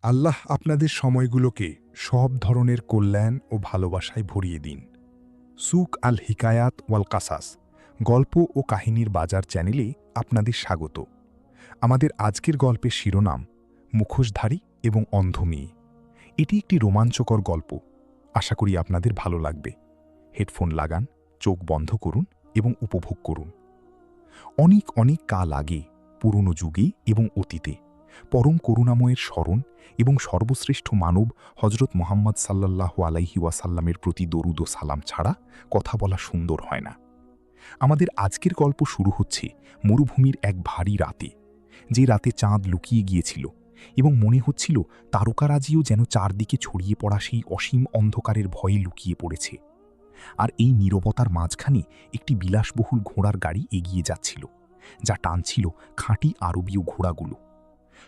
আল্লাহ আপনাদের সময়গুলোকে সব ধরনের কল্যাণ ও ভালোবাসায় ভরিয়ে দিন। সুক আল হিকায়াত ওয়াল কাসাস গল্প ও কাহিনীর বাজার চ্যানেলে আপনাদের স্বাগত। আমাদের আজকের গল্পের শিরোনাম মুখোশধারী এবং অন্ধ মেয়ে। এটি একটি রোমাঞ্চকর গল্প। আশা করি আপনাদের ভালো লাগবে। হেডফোন লাগান, চোখ বন্ধ করুন এবং উপভোগ করুন। অনেক অনেক কাল আগে, পুরনো যুগে এবং অতীতে, পরম করুণাময়ের স্মরণ এবং সর্বশ্রেষ্ঠ মানব হজরত মোহাম্মদ সাল্লাল্লাহু আলাইহি ওয়াসাল্লামের প্রতি দরুদ ও সালাম ছাড়া কথা বলা সুন্দর হয় না। আমাদের আজকের গল্প শুরু হচ্ছে মরুভূমির এক ভারী রাতে, যে রাতে চাঁদ লুকিয়ে গিয়েছিল এবং মনে হচ্ছিল তারকারাজিও যেন চারদিকে ছড়িয়ে পড়া সেই অসীম অন্ধকারের ভয়ে লুকিয়ে পড়েছে। আর এই নীরবতার মাঝখানে একটি বিলাসবহুল ঘোড়ার গাড়ি এগিয়ে যাচ্ছিল, যা টানছিল খাঁটি আরবীয় ঘোড়াগুলো।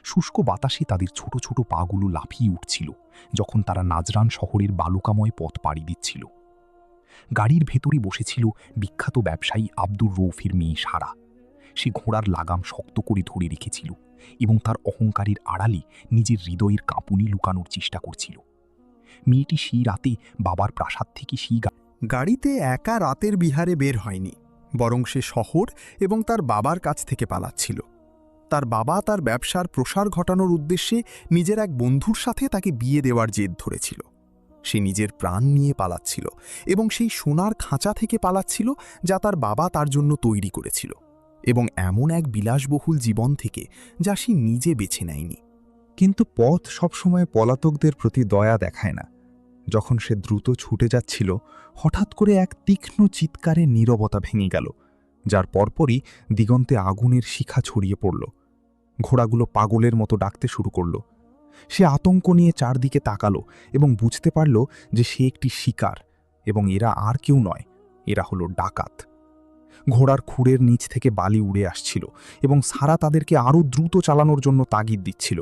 শুষ্ক বাতাসে তাদের ছোট ছোট পাগুলো লাফিয়ে উঠছিল যখন তারা নাজরান শহরের বালুকাময় পথ পাড়ি দিচ্ছিল। গাড়ির ভেতরে বসেছিল বিখ্যাত ব্যবসায়ী আব্দুর রৌফের মেয়ে সারা। সে ঘোড়ার লাগাম শক্ত করে ধরে রেখেছিল এবং তার অহংকারের আড়ালে নিজের হৃদয়ের কাঁপুনি লুকানোর চেষ্টা করছিল। মেয়েটি সেই রাতে বাবার প্রাসাদ থেকে সেই গাড়িতে একা রাতের বিহারে বের হয়নি, বরং সে শহর এবং তার বাবার কাছ থেকে পালাচ্ছিল। তার বাবা তার ব্যবসার প্রসার ঘটানোর উদ্দেশ্যে নিজের এক বন্ধুর সাথে তাকে বিয়ে দেওয়ার জেদ ধরেছিল। সে নিজের প্রাণ নিয়ে পালাচ্ছিল এবং সেই সোনার খাঁচা থেকে পালাচ্ছিল যা তার বাবা তার জন্য তৈরি করেছিল, এবং এমন এক বিলাসবহুল জীবন থেকে যা সে নিজে বেছে নেয়নি। কিন্তু পথ সবসময় পলাতকদের প্রতি দয়া দেখায় না। যখন সে দ্রুত ছুটে যাচ্ছিল, হঠাৎ করে এক তীক্ষ্ণ চিৎকারে নীরবতা ভেঙে গেল, যার পরপরই দিগন্তে আগুনের শিখা ছড়িয়ে পড়ল। ঘোড়াগুলো পাগলের মতো ডাকতে শুরু করল। সে আতঙ্ক নিয়ে চারদিকে তাকালো এবং বুঝতে পারল যে সে একটি শিকার, এবং এরা আর কেউ নয়, এরা হলো ডাকাত। ঘোড়ার খুঁড়ের নিচ থেকে বালি উড়ে আসছিল এবং সারা তাদেরকে আরও দ্রুত চালানোর জন্য তাগিদ দিচ্ছিল।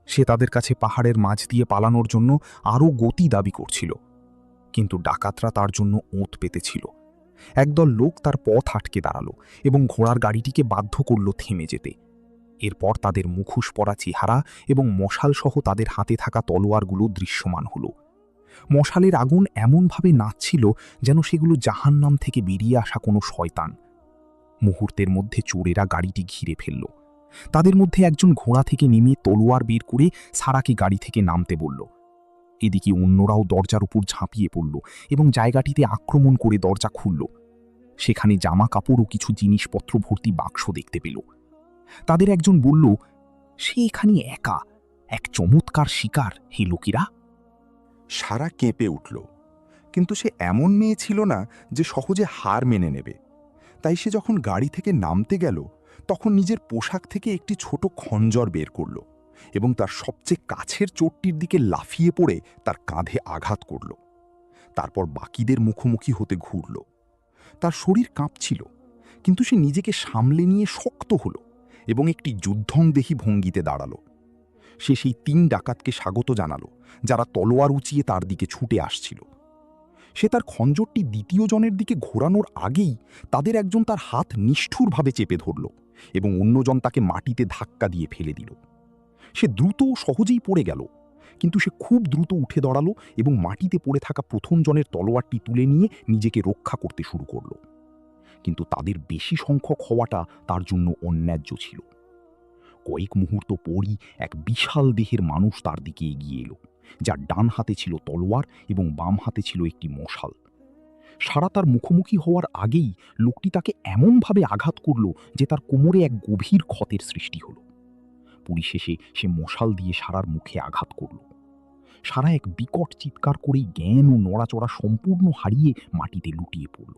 সে তাদের কাছে পাহাড়ের মাঝ দিয়ে পালানোর জন্য আরও গতি দাবি করছিল, কিন্তু ডাকাতরা তার জন্য ওঁত পেতেছিল। একদল লোক তার পথ আটকে দাঁড়ালো এবং ঘোড়ার গাড়িটিকে বাধ্য করল থেমে যেতে। এরপর তাদের মুখোশ পরা চেহারা এবং মশালসহ তাদের হাতে থাকা তলোয়ারগুলো দৃশ্যমান হল। মশালের আগুন এমনভাবে নাচছিল যেন সেগুলো জাহান্নাম থেকে বেরিয়ে আসা কোনো শয়তান। মুহূর্তের মধ্যে চোরেরা গাড়িটি ঘিরে ফেলল। তাদের মধ্যে একজন ঘোড়া থেকে নেমে তলোয়ার বের করে সারাকে গাড়ি থেকে নামতে বলল। এদিকে অন্যরাও দরজার উপর ঝাঁপিয়ে পড়ল এবং জায়গাটিতে আক্রমণ করে দরজা খুলল। সেখানে জামা কাপড় ও কিছু জিনিসপত্র ভর্তি বাক্স দেখতে পেল। তাদের একজন বলল, সে এখানে একা, এক চমৎকার শিকার, হে লোকেরা। সারা কেঁপে উঠল, কিন্তু সে এমন মেয়ে ছিল না যে সহজে হার মেনে নেবে। তাই সে যখন গাড়ি থেকে নামতে গেল, তখন নিজের পোশাক থেকে একটি ছোট খঞ্জর বের করল এবং তার সবচেয়ে কাছের চোরটির দিকে লাফিয়ে পড়ে তার কাঁধে আঘাত করল। তারপর বাকিদের মুখোমুখি হতে ঘুরল। তার শরীর কাঁপছিল, কিন্তু সে নিজেকে সামলে নিয়ে শক্ত হল এবং একটি যুদ্ধংদেহী ভঙ্গিতে দাঁড়ালো। সে সেই 3 ডাকাতকে স্বাগত জানালো, যারা তলোয়ার উঁচিয়ে তার দিকে ছুটে আসছিল। সে তার খঞ্জরটি দ্বিতীয় জনের দিকে ঘোরানোর আগেই তাদের একজন তার হাত নিষ্ঠুরভাবে চেপে ধরল এবং অন্যজন তাকে মাটিতে ধাক্কা দিয়ে ফেলে দিল। সে দ্রুত ও সহজেই পড়ে গেল, কিন্তু সে খুব দ্রুত উঠে দাঁড়ালো এবং মাটিতে পড়ে থাকা প্রথম জনের তলোয়ারটি তুলে নিয়ে নিজেকে রক্ষা করতে শুরু করল। কিন্তু তাদের বেশি সংখ্যক হওয়াটা তার জন্য অন্যায্য ছিল। কয়েক মুহূর্ত পরই এক বিশাল দেহের মানুষ তার দিকে এগিয়ে এলো, যার ডান হাতে ছিল তলোয়ার এবং বাম হাতে ছিল একটি মশাল। সারা তার মুখোমুখি হওয়ার আগেই লোকটি তাকে এমনভাবে আঘাত করল যে তার কোমরে এক গভীর ক্ষতের সৃষ্টি হল। পরিশেষে সে মশাল দিয়ে সারার মুখে আঘাত করল। সারা এক বিকট চিৎকার করেই জ্ঞান ও নড়াচড়া সম্পূর্ণ হারিয়ে মাটিতে লুটিয়ে পড়ল।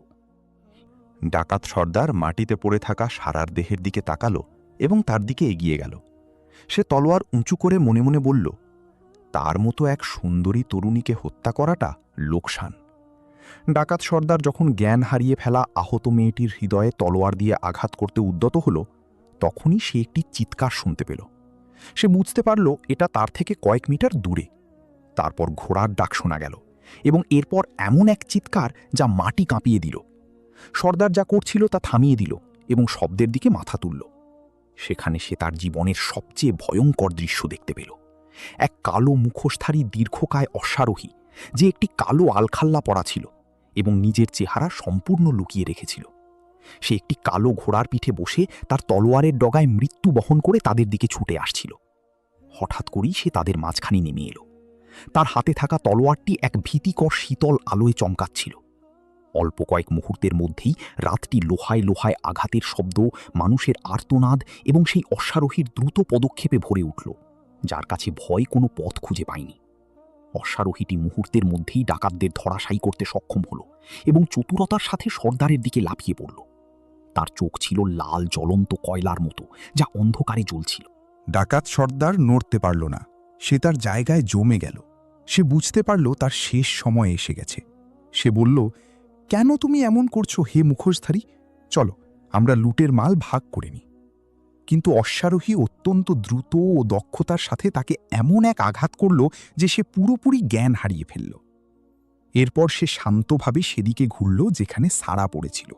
ডাকাত সর্দার মাটিতে পড়ে থাকা সারার দেহের দিকে তাকালো এবং তার দিকে এগিয়ে গেল। সে তলোয়ার উঁচু করে মনে মনে বলল, তার মতো এক সুন্দরী তরুণীকে হত্যা করাটা লোকসান। ডাকাত সর্দার যখন জ্ঞান হারিয়ে ফেলা আহত মেয়েটির হৃদয়ে তলোয়ার দিয়ে আঘাত করতে উদ্যত হল, তখনই সে একটি চিৎকার শুনতে পেল। সে বুঝতে পারল এটা তার থেকে কয়েক মিটার দূরে। তারপর ঘোড়ার ডাক শোনা গেল এবং এরপর এমন এক চিৎকার যা মাটি কাঁপিয়ে দিল। সর্দার যা করছিল তা থামিয়ে দিল এবং শব্দের দিকে মাথা তুলল। সেখানে সে তার জীবনের সবচেয়ে ভয়ঙ্কর দৃশ্য দেখতে পেল। এক কালো মুখোশধারী দীর্ঘকায় অশ্বারোহী, যে একটি কালো আলখাল্লা পরা ছিল এবং নিজের চেহারা সম্পূর্ণ লুকিয়ে রেখেছিল। সে একটি কালো ঘোড়ার পিঠে বসে তার তলোয়ারের ডগায় মৃত্যু বহন করে তাদের দিকে ছুটে আসছিল। হঠাৎ করেই সে তাদের মাঝখানে নেমে এলো। তার হাতে থাকা তলোয়ারটি এক ভীতিকর শীতল আলোয় চমকাচ্ছিল। অল্প কয়েক মুহূর্তের মধ্যেই রাতটি লোহায় লোহায় আঘাতের শব্দ, মানুষের আর্তনাদ এবং সেই অশ্বারোহীর দ্রুত পদক্ষেপে ভরে উঠল, যার কাছে ভয় কোনো পথ খুঁজে পায়নি। অশ্বারোহীটি মুহূর্তের মধ্যেই ডাকাতদের ধরাশায়ী করতে সক্ষম হল এবং চতুরতার সাথে সর্দারের দিকে লাফিয়ে পড়ল। তার চোখ ছিল লাল জ্বলন্ত কয়লার মতো, যা অন্ধকারে জ্বলছিল। ডাকাত সর্দার নড়তে পারল না। সে তার জায়গায় জমে গেল। সে বুঝতে পারল তার শেষ সময় এসে গেছে। সে বলল, কেন তুমি এমন করছো হে মুখোশধারী? চলো আমরা লুটের মাল ভাগ করে নিই। কিন্তু অশ্বারোহী অত্যন্ত দ্রুত ও দক্ষতার সাথে তাকে এমন এক আঘাত করল যে সে পুরোপুরি জ্ঞান হারিয়ে ফেলল। এরপর সে শান্তভাবে সেদিকে ঘুরল যেখানে সারা পড়েছিল।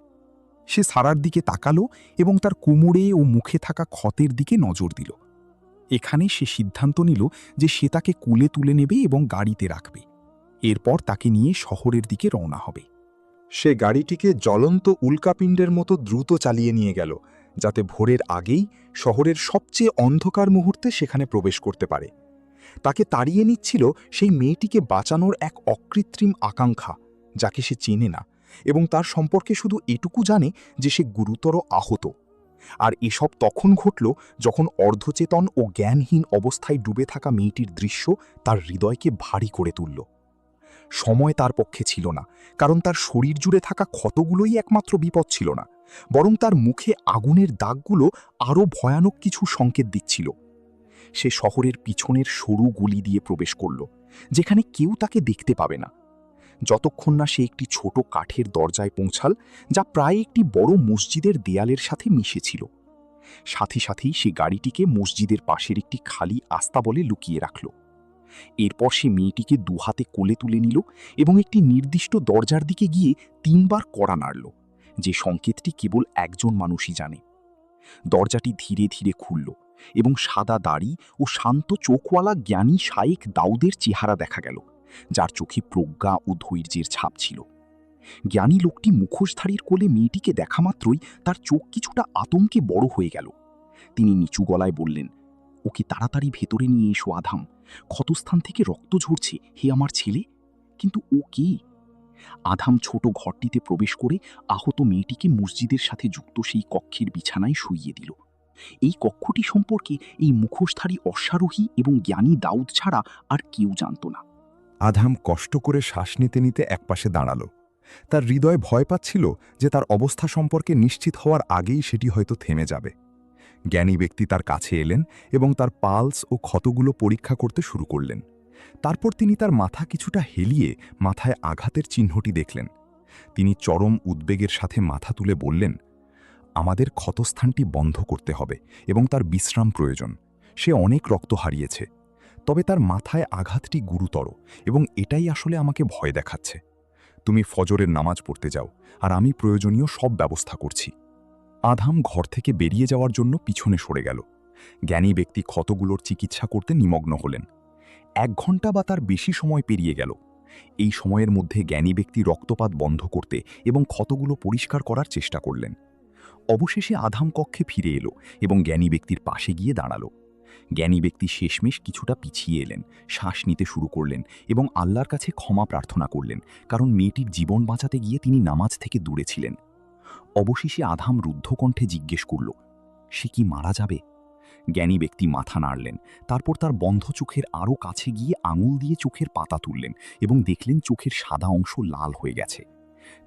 সে সারার দিকে তাকালো এবং তার কোমরে ও মুখে থাকা ক্ষতের দিকে নজর দিল। এখানে সে সিদ্ধান্ত নিল যে সে তাকে কুলে তুলে নেবে এবং গাড়িতে রাখবে। এরপর তাকে নিয়ে শহরের দিকে রওনা হবে। সে গাড়িটিকে জ্বলন্ত উল্কাপিণ্ডের মতো দ্রুত চালিয়ে নিয়ে গেল, যাতে ভোরের আগেই শহরের সবচেয়ে অন্ধকার মুহূর্তে সেখানে প্রবেশ করতে পারে। তাকে তাড়িয়ে নিচ্ছিল সেই মেয়েটিকে বাঁচানোর এক অকৃত্রিম আকাঙ্ক্ষা, যাকে সে চেনে না এবং তার সম্পর্কে শুধু এটুকু জানে যে সে গুরুতর আহত। আর এসব তখন ঘটল যখন অর্ধচেতন ও জ্ঞানহীন অবস্থায় ডুবে থাকা মেয়েটির দৃশ্য তার হৃদয়কে ভারী করে তুলল। সময় তার পক্ষে ছিল না, কারণ তার শরীর জুড়ে থাকা ক্ষতগুলোই একমাত্র বিপদ ছিল না, বরং তার মুখে আগুনের দাগগুলো আরও ভয়ানক কিছু সংকেত দিচ্ছিল। সে শহরের পিছনের সরু গলি দিয়ে প্রবেশ করল, যেখানে কেউ তাকে দেখতে পাবে না, যতক্ষণ না সে একটি ছোট কাঠের দরজায় পৌঁছাল, যা প্রায় একটি বড় মসজিদের দেয়ালের সাথে মিশেছিল। সাথে সাথেই সে গাড়িটিকে মসজিদের পাশের একটি খালি আস্তাবলে লুকিয়ে রাখল। এরপর সে মেয়েটিকে দুহাতে কোলে তুলে নিল এবং একটি নির্দিষ্ট দরজার দিকে গিয়ে 3 বার কড়া নাড়ল, যে সংকেতটি কেবল একজন মানুষই জানে। দরজাটি ধীরে ধীরে খুলল এবং সাদা দাড়ি ও শান্ত চোখওয়ালা জ্ঞানী শায়েখ দাউদের চেহারা দেখা গেল, যার চোখে প্রজ্ঞা ও ধৈর্যের ছাপ ছিল। জ্ঞানী লোকটি মুখোশধারীর কোলে মেয়েটিকে দেখা মাত্রই তার চোখ কিছুটা আতঙ্কে বড় হয়ে গেল। তিনি নিচু গলায় বললেন, ওকে তাড়াতাড়ি ভেতরে নিয়ে এসো আধাম, ক্ষতস্থান থেকে রক্ত ঝরছে, হে আমার ছেলে। কিন্তু ও কে? আধাম ছোট ঘরটিতে প্রবেশ করে আহত মেয়েটিকে মসজিদের সাথে যুক্ত সেই কক্ষের বিছানায় শুইয়ে দিল। এই কক্ষটি সম্পর্কে এই মুখোশধারী অশ্বারোহী এবং জ্ঞানী দাউদ ছাড়া আর কেউ জানত না। আধাম কষ্ট করে শ্বাস নিতে নিতে একপাশে দাঁড়াল। তার হৃদয় ভয় পাচ্ছিল যে তার অবস্থা সম্পর্কে নিশ্চিত হওয়ার আগেই সেটি হয়তো থেমে যাবে। জ্ঞানী ব্যক্তি তার কাছে এলেন এবং তার পালস ও ক্ষতগুলো পরীক্ষা করতে শুরু করলেন। তারপর তিনি তার মাথা কিছুটা হেলিয়ে মাথায় আঘাতের চিহ্নটি দেখলেন। তিনি চরম উদ্বেগের সাথে মাথা তুলে বললেন, আমাদের ক্ষতস্থানটি বন্ধ করতে হবে এবং তার বিশ্রাম প্রয়োজন। সে অনেক রক্ত হারিয়েছে, তবে তার মাথায় আঘাতটি গুরুতর এবং এটাই আসলে আমাকে ভয় দেখাচ্ছে। তুমি ফজরের নামাজ পড়তে যাও, আর আমি প্রয়োজনীয় সব ব্যবস্থা করছি। আধাম ঘর থেকে বেরিয়ে যাওয়ার জন্য পিছনে সরে গেল। জ্ঞানী ব্যক্তি ক্ষতগুলোর চিকিৎসা করতে নিমগ্ন হলেন। 1 ঘন্টা বা তার বেশি সময় পেরিয়ে গেল। এই সময়ের মধ্যে জ্ঞানী ব্যক্তি রক্তপাত বন্ধ করতে এবং ক্ষতগুলো পরিষ্কার করার চেষ্টা করলেন। অবশেষে আধাম কক্ষে ফিরে এলো এবং জ্ঞানী ব্যক্তির পাশে গিয়ে দাঁড়ালো। জ্ঞানী ব্যক্তি শেষমেশ কিছুটা পিছিয়ে এলেন, শ্বাস নিতে শুরু করলেন এবং আল্লাহর কাছে ক্ষমা প্রার্থনা করলেন, কারণ মেয়েটির জীবন বাঁচাতে গিয়ে তিনি নামাজ থেকে দূরে ছিলেন। অবশেষে আধাম রুদ্ধকণ্ঠে জিজ্ঞেস করল, সে কি মারা যাবে? জ্ঞানী ব্যক্তি মাথা নাড়লেন, তারপর তার বন্ধ চোখের আরও কাছে গিয়ে আঙুল দিয়ে চোখের পাতা তুললেন এবং দেখলেন চোখের সাদা অংশ লাল হয়ে গেছে।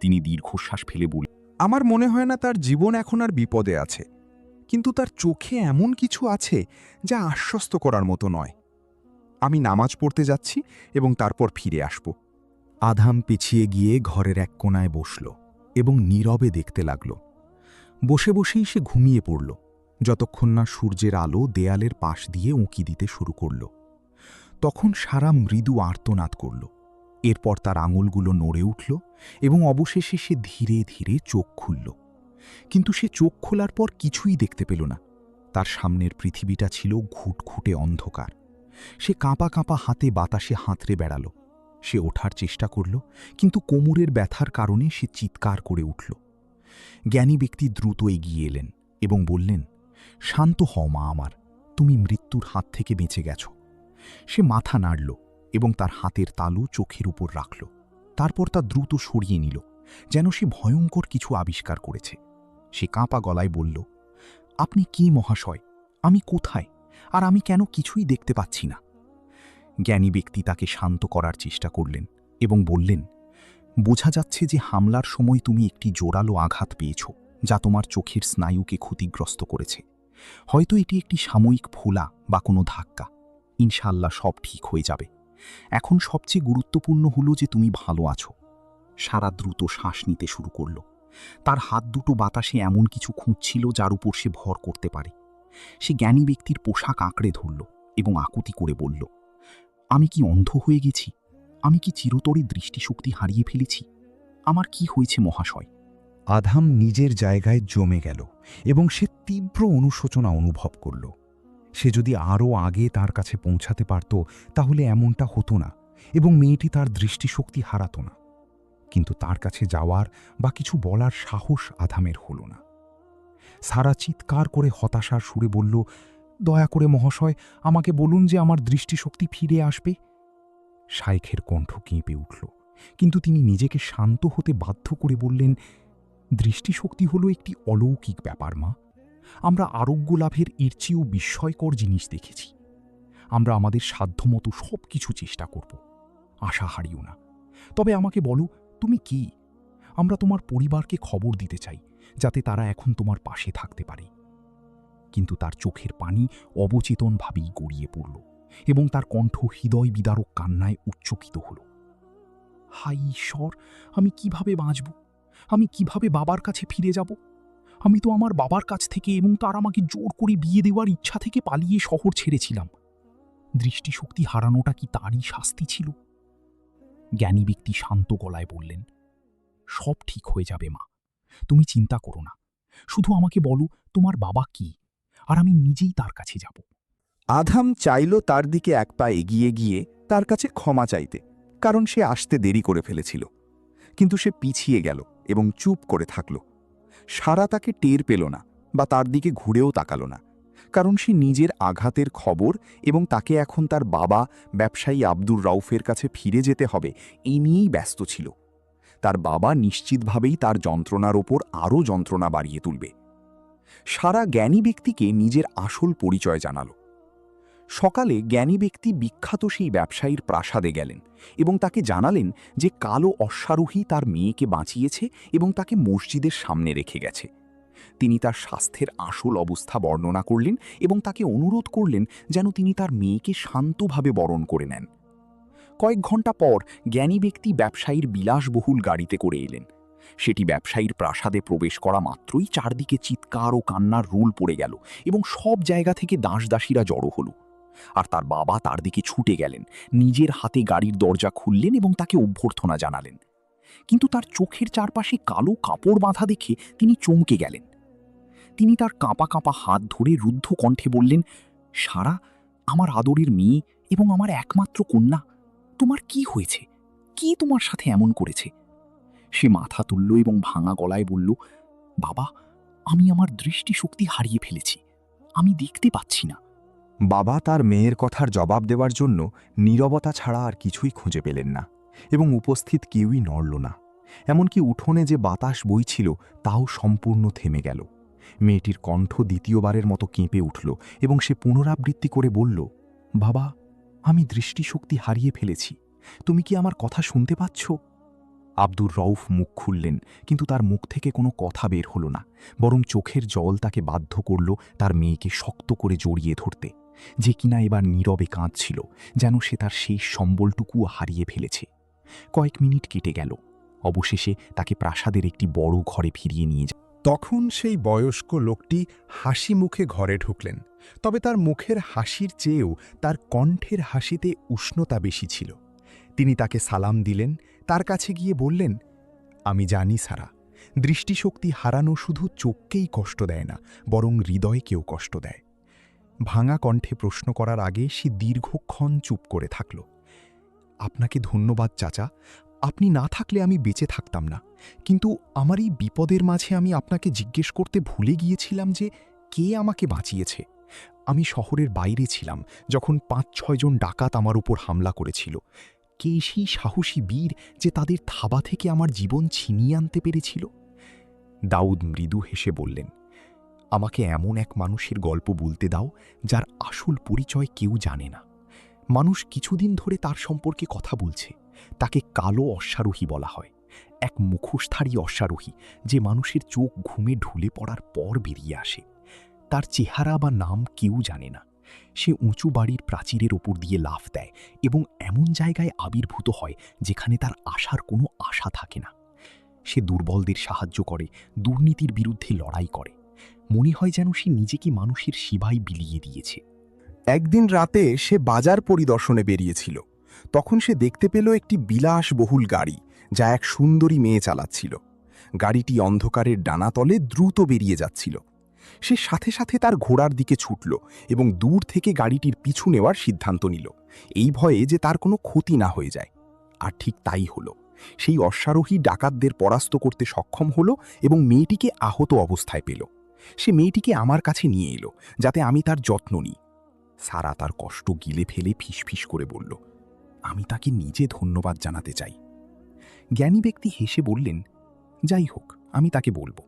তিনি দীর্ঘশ্বাস ফেলে বললেন, আমার মনে হয় না তার জীবন এখন আর বিপদে আছে, কিন্তু তার চোখে এমন কিছু আছে যা আশ্বস্ত করার মতো নয়। আমি নামাজ পড়তে যাচ্ছি এবং তারপর ফিরে আসব। আধাম পিছিয়ে গিয়ে ঘরের এক কোণায় বসল এবং নীরবে দেখতে লাগল। বসে বসেই সে ঘুমিয়ে পড়ল, যতক্ষণ না সূর্যের আলো দেয়ালের পাশ দিয়ে উঁকি দিতে শুরু করল। তখন সারা মৃদু আর্তনাদ করল। এরপর তার আঙুলগুলো নড়ে উঠল এবং অবশেষে সে ধীরে ধীরে চোখ খুলল। কিন্তু সে চোখ খোলার পর কিছুই দেখতে পেল না। তার সামনের পৃথিবীটা ছিল ঘুটঘুটে অন্ধকার। সে কাঁপা কাঁপা হাতে বাতাসে হাতড়ে বেড়াল। সে ওঠার চেষ্টা করল, কিন্তু কোমরের ব্যথার কারণে সে চিৎকার করে উঠল। জ্ঞানী ব্যক্তি দ্রুত এগিয়ে এলেন এবং বললেন, শান্ত হও মা আমার, তুমি মৃত্যুর হাত থেকে বেঁচে গেছ। সে মাথা নাড়ল এবং তার হাতের তালু চোখের উপর রাখল। তারপর তা দ্রুত সরিয়ে নিল, যেন সে ভয়ঙ্কর কিছু আবিষ্কার করেছে। সে কাঁপা গলায় বলল, আপনি কি মহাশয়? আমি কোথায়? আর আমি কেন কিছুই দেখতে পাচ্ছি না? জ্ঞানী ব্যক্তি তাকে শান্ত করার চেষ্টা করলেন এবং বললেন, বোঝা যাচ্ছে যে হামলার সময় তুমি একটি জোরালো আঘাত পেয়েছ, যা তোমার চোখের স্নায়ুকে ক্ষতিগ্রস্ত করেছে। হয়তো এটি একটি সাময়িক ফোলা বা কোনো ধাক্কা। ইনশাআল্লাহ সব ঠিক হয়ে যাবে। এখন সবচেয়ে গুরুত্বপূর্ণ হলো যে তুমি ভালো আছো। সারা দ্রুত শ্বাস নিতে শুরু করল। তার হাত দুটো বাতাসে এমন কিছু খুঁজছিল যার উপর সে ভর করতে পারে। সে জ্ঞানী ব্যক্তির পোশাক আঁকড়ে ধরল এবং আকুতি করে বলল, আমি কি অন্ধ হয়ে গেছি? আমি কি চিরতরে দৃষ্টিশক্তি হারিয়ে ফেলেছি? আমার কি হয়েছে মহাশয়? আধাম নিজের জায়গায় জমে গেল এবং সে তীব্র অনুশোচনা অনুভব করল। সে যদি আরও আগে তার কাছে পৌঁছাতে পারত তাহলে এমনটা হতো না এবং মেয়েটি তার দৃষ্টিশক্তি হারাতো না। কিন্তু তার কাছে যাওয়ার বা কিছু বলার সাহস আধামের হল না। সারা চিৎকার করে হতাশার সুরে বলল, দয়া করে মহাশয়, আমাকে বলুন যে আমার দৃষ্টিশক্তি ফিরে আসবে। শাইখের কণ্ঠ কেঁপে উঠল, কিন্তু তিনি নিজেকে শান্ত হতে বাধ্য করে বললেন, দৃষ্টিশক্তি হলো একটি অলৌকিক ব্যাপার মা। আমরা আরোগ্য লাভের এর চেয়েও বিস্ময়কর জিনিস দেখেছি। আমরা আমাদের সাধ্যমতো সব কিছু চেষ্টা করব, আশা হারিও না। তবে আমাকে বলো, তুমি কি? আমরা তোমার পরিবারকে খবর দিতে চাই, যাতে তারা এখন তোমার পাশে থাকতে পারে। কিন্তু তার চোখের পানি অবচেতনভাবেই গড়িয়ে পড়ল এবং তার কণ্ঠ হৃদয় বিদারক কান্নায় উচ্চকিত হল। হায় ঈশ্বর, আমি কিভাবে বাঁচব? আমি কিভাবে বাবার কাছে ফিরে যাব? আমি তো আমার বাবার কাছ থেকে এবং তার আমাকে জোর করে বিয়ে দেওয়ার ইচ্ছা থেকে পালিয়ে শহর ছেড়েছিলাম। দৃষ্টিশক্তি হারানোটা কি তারই শাস্তি ছিল? জ্ঞানী ব্যক্তি শান্ত গলায় বললেন, সব ঠিক হয়ে যাবে মা, তুমি চিন্তা করো না। শুধু আমাকে বলো তোমার বাবা কি, আর আমি নিজেই তার কাছে যাব। আধাম চাইল তার দিকে এক পা এগিয়ে গিয়ে তার কাছে ক্ষমা চাইতে, কারণ সে আসতে দেরি করে ফেলেছিল। কিন্তু সে পিছিয়ে গেল এবং চুপ করে থাকল। সারা তাকে টের পেল না বা তার দিকে ঘুরেও তাকালো না, কারণ সে নিজের আঘাতের খবর এবং তাকে এখন তার বাবা ব্যবসায়ী আব্দুর রাউফের কাছে ফিরে যেতে হবে এই নিয়েই ব্যস্ত ছিল। তার বাবা নিশ্চিতভাবেই তার যন্ত্রণার ওপর আরও যন্ত্রণা বাড়িয়ে তুলবে। সারা জ্ঞানী ব্যক্তিকে নিজের আসল পরিচয় জানাল। সকালে জ্ঞানী ব্যক্তি বিখ্যাত সেই ব্যবসায়ীর প্রাসাদে গেলেন এবং তাকে জানালেন যে কালো অশ্বারোহী তার মেয়েকে বাঁচিয়েছে এবং তাকে মসজিদের সামনে রেখে গেছে। তিনি তার স্বাস্থ্যের আসল অবস্থা বর্ণনা করলেন এবং তাকে অনুরোধ করলেন যেন তিনি তার মেয়েকে শান্তভাবে বরণ করে নেন। কয়েক ঘন্টা পর জ্ঞানী ব্যক্তি ব্যবসায়ীর বিলাসবহুল গাড়িতে করে এলেন। সেটি ব্যবসায়ীর প্রাসাদে প্রবেশ করা মাত্রই চারদিকে চিৎকার ও কান্নার রোল পড়ে গেল এবং সব জায়গা থেকে দাসদাসীরা জড়ো হল। আর তার বাবা তার দিকে ছুটে গেলেন, নিজের হাতে গাড়ির দরজা খুললেন এবং তাকে অভ্যর্থনা জানালেন। কিন্তু তার চোখের চারপাশে কালো কাপড় বাঁধা দেখে তিনি চমকে গেলেন। তিনি তার কাঁপা কাঁপা হাত ধরে রুদ্ধ কণ্ঠে বললেন, সারা, আমার আদরের মেয়ে এবং আমার একমাত্র কন্যা, তোমার কি হয়েছে? কি তোমার সাথে এমন করেছে? সে মাথা তুলল এবং ভাঙা গলায় বলল, বাবা, আমি আমার দৃষ্টিশক্তি হারিয়ে ফেলেছি, আমি দেখতে পাচ্ছি না। বাবা তার মেয়ের কথার জবাব দেওয়ার জন্য নীরবতা ছাড়া আর কিছুই খুঁজে পেলেন না এবং উপস্থিত কেউই নড়ল না। এমনকি উঠোনে যে বাতাস বইছিল তাও সম্পূর্ণ থেমে গেল। মেয়েটির কণ্ঠ দ্বিতীয়বারের মতো কেঁপে উঠল এবং সে পুনরাবৃত্তি করে বলল, বাবা, আমি দৃষ্টিশক্তি হারিয়ে ফেলেছি, তুমি কি আমার কথা শুনতে পাচ্ছ? আব্দুর রউফ মুখ খুললেন, কিন্তু তার মুখ থেকে কোনো কথা বের হলো না, বরং চোখের জল তাকে বাধ্য করল তার মেয়েকে শক্ত করে জড়িয়ে ধরতে, যে কিনা এবার নীরবে কাঁদছিল, যেন সে তার শেষ সম্বলটুকুও হারিয়ে ফেলেছে। কয়েক মিনিট কেটে গেল। অবশেষে তাকে প্রাসাদের একটি বড় ঘরে ফিরিয়ে নিয়ে যায়। তখন সেই বয়স্ক লোকটি হাসি মুখে ঘরে ঢুকলেন, তবে তার মুখের হাসির চেয়েও তার কণ্ঠের হাসিতে উষ্ণতা বেশি ছিল। তিনি তাকে সালাম দিলেন, তার কাছে গিয়ে বললেন, আমি জানি সারা, দৃষ্টিশক্তি হারানো শুধু চোখকেই কষ্ট দেয় না, বরং হৃদয়কেও কষ্ট দেয়। ভাঙা কণ্ঠে প্রশ্ন করার আগে সে দীর্ঘক্ষণ চুপ করে থাকল। আপনাকে ধন্যবাদ চাচা, আপনি না থাকলে আমি বেঁচে থাকতাম না। কিন্তু আমার এই বিপদের মাঝে আমি আপনাকে জিজ্ঞেস করতে ভুলে গিয়েছিলাম যে কে আমাকে বাঁচিয়েছে। আমি শহরের বাইরে ছিলাম যখন ৫-৬ জন ডাকাত আমার উপর হামলা করেছিল। কে সেই সাহসী বীর যে তাদের থাবা থেকে আমার জীবন ছিনিয়ে আনতে পেরেছিল? দাউদ মৃদু হেসে বললেন, আমাকে এমন এক মানুষের গল্প বলতে দাও যার আসল পরিচয় কেউ জানে না। মানুষ কিছুদিন ধরে তার সম্পর্কে কথা বলছে। তাকে কালো অশ্বারোহী বলা হয়, এক মুখোশধারী অশ্বারোহী যে মানুষের চোখ ঘুমে ঢুলে পড়ার পর বেরিয়ে আসে। তার চেহারা বা নাম কেউ জানে না। সে উঁচু বাড়ির প্রাচীরের ওপর দিয়ে লাফ দেয় এবং এমন জায়গায় আবির্ভূত হয় যেখানে তার আসার কোনো আশা থাকে না। সে দুর্বলদের সাহায্য করে, দুর্নীতির বিরুদ্ধে লড়াই করে। মনে হয় যেন সে নিজেকে মানুষের সেবায় বিলিয়ে দিয়েছে। একদিন রাতে সে বাজার পরিদর্শনে বেরিয়েছিল। তখন সে দেখতে পেল একটি বিলাসবহুল গাড়ি যা এক সুন্দরী মেয়ে চালাচ্ছিল। গাড়িটি অন্ধকারের ডানাতলে দ্রুত বেরিয়ে যাচ্ছিল। সে সাথে সাথে তার ঘোড়ার দিকে ছুটল এবং দূর থেকে গাড়িটির পিছু নেওয়ার সিদ্ধান্ত নিল, এই ভয়ে যে তার কোনো ক্ষতি না হয়ে যায়। আর ঠিক তাই হলো। সেই অশ্বারোহী ডাকাতদের পরাস্ত করতে সক্ষম হলো এবং মেয়েটিকে আহত অবস্থায় পেল। সে মেয়েটিকে আমার কাছে নিয়ে এলো যাতে আমি তার যত্ন নিই। সারা তার কষ্ট গিলে ফেলে ফিসফিস করে বলল, আমি তাকে নিজে ধন্যবাদ জানাতে চাই। জ্ঞানী ব্যক্তি হেসে বললেন, যাই হোক, আমি তাকে বলবো।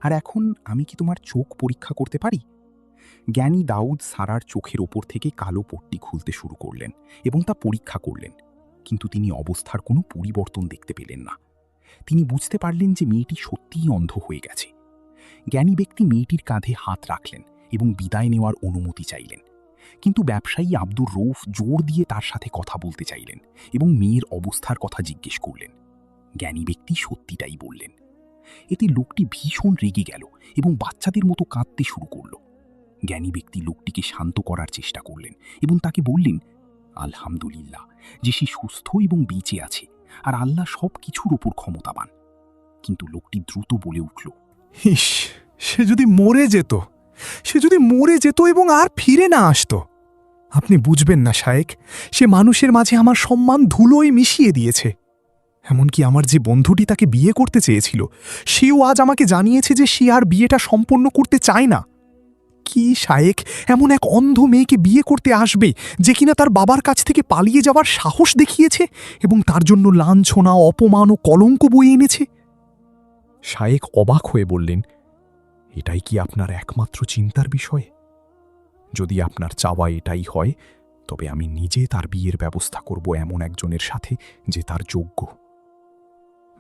আর এখন আমি কি তোমার চোখ পরীক্ষা করতে পারি? জ্ঞানী দাউদ সারার চোখের ওপর থেকে কালো পট্টি খুলতে শুরু করলেন এবং তা পরীক্ষা করলেন। কিন্তু তিনি অবস্থার কোনো পরিবর্তন দেখতে পেলেন না। তিনি বুঝতে পারলেন যে মেয়েটি সত্যিই অন্ধ হয়ে গেছে। জ্ঞানী ব্যক্তি মেয়েটির কাঁধে হাত রাখলেন এবং বিদায় নেওয়ার অনুমতি চাইলেন। কিন্তু ব্যবসায়ী আব্দুর রৌফ জোর দিয়ে তার সাথে কথা বলতে চাইলেন এবং মেয়ের অবস্থার কথা জিজ্ঞেস করলেন। জ্ঞানী ব্যক্তি সত্যিটাই বললেন। এতে লোকটি ভীষণ রেগে গেল এবং বাচ্চাদের মতো কাঁদতে শুরু করল। জ্ঞানী ব্যক্তি লোকটিকে শান্ত করার চেষ্টা করলেন এবং তাকে বললেন, আলহামদুলিল্লাহ যে সে সুস্থ এবং বেঁচে আছে, আর আল্লাহ সব কিছুর ওপর ক্ষমতাবান। কিন্তু লোকটি দ্রুত বলে উঠল, ইস, সে যদি মরে যেত, এবং আর ফিরে না আসতো। আপনি বুঝবেন না শায়েক, সে মানুষের মাঝে আমার সম্মান ধুলোয় মিশিয়ে দিয়েছে। এমনকি আমার যে বন্ধুটি তাকে বিয়ে করতে চেয়েছিল, সেও আজ আমাকে জানিয়েছে যে সে আর বিয়েটা সম্পন্ন করতে চায় না। কি শায়েক এমন এক অন্ধ মেয়েকে বিয়ে করতে আসবে যে কিনা তার বাবার কাছ থেকে পালিয়ে যাওয়ার সাহস দেখিয়েছে এবং তার জন্য লাঞ্ছনা, অপমান ও কলঙ্ক বয়ে এনেছে? শায়েক অবাক হয়ে বললেন, এটাই কি আপনার একমাত্র চিন্তার বিষয়? যদি আপনার চাওয়া এটাই হয়, তবে আমি নিজে তার বিয়ের ব্যবস্থা করব এমন একজনের সাথে যে তার যোগ্য।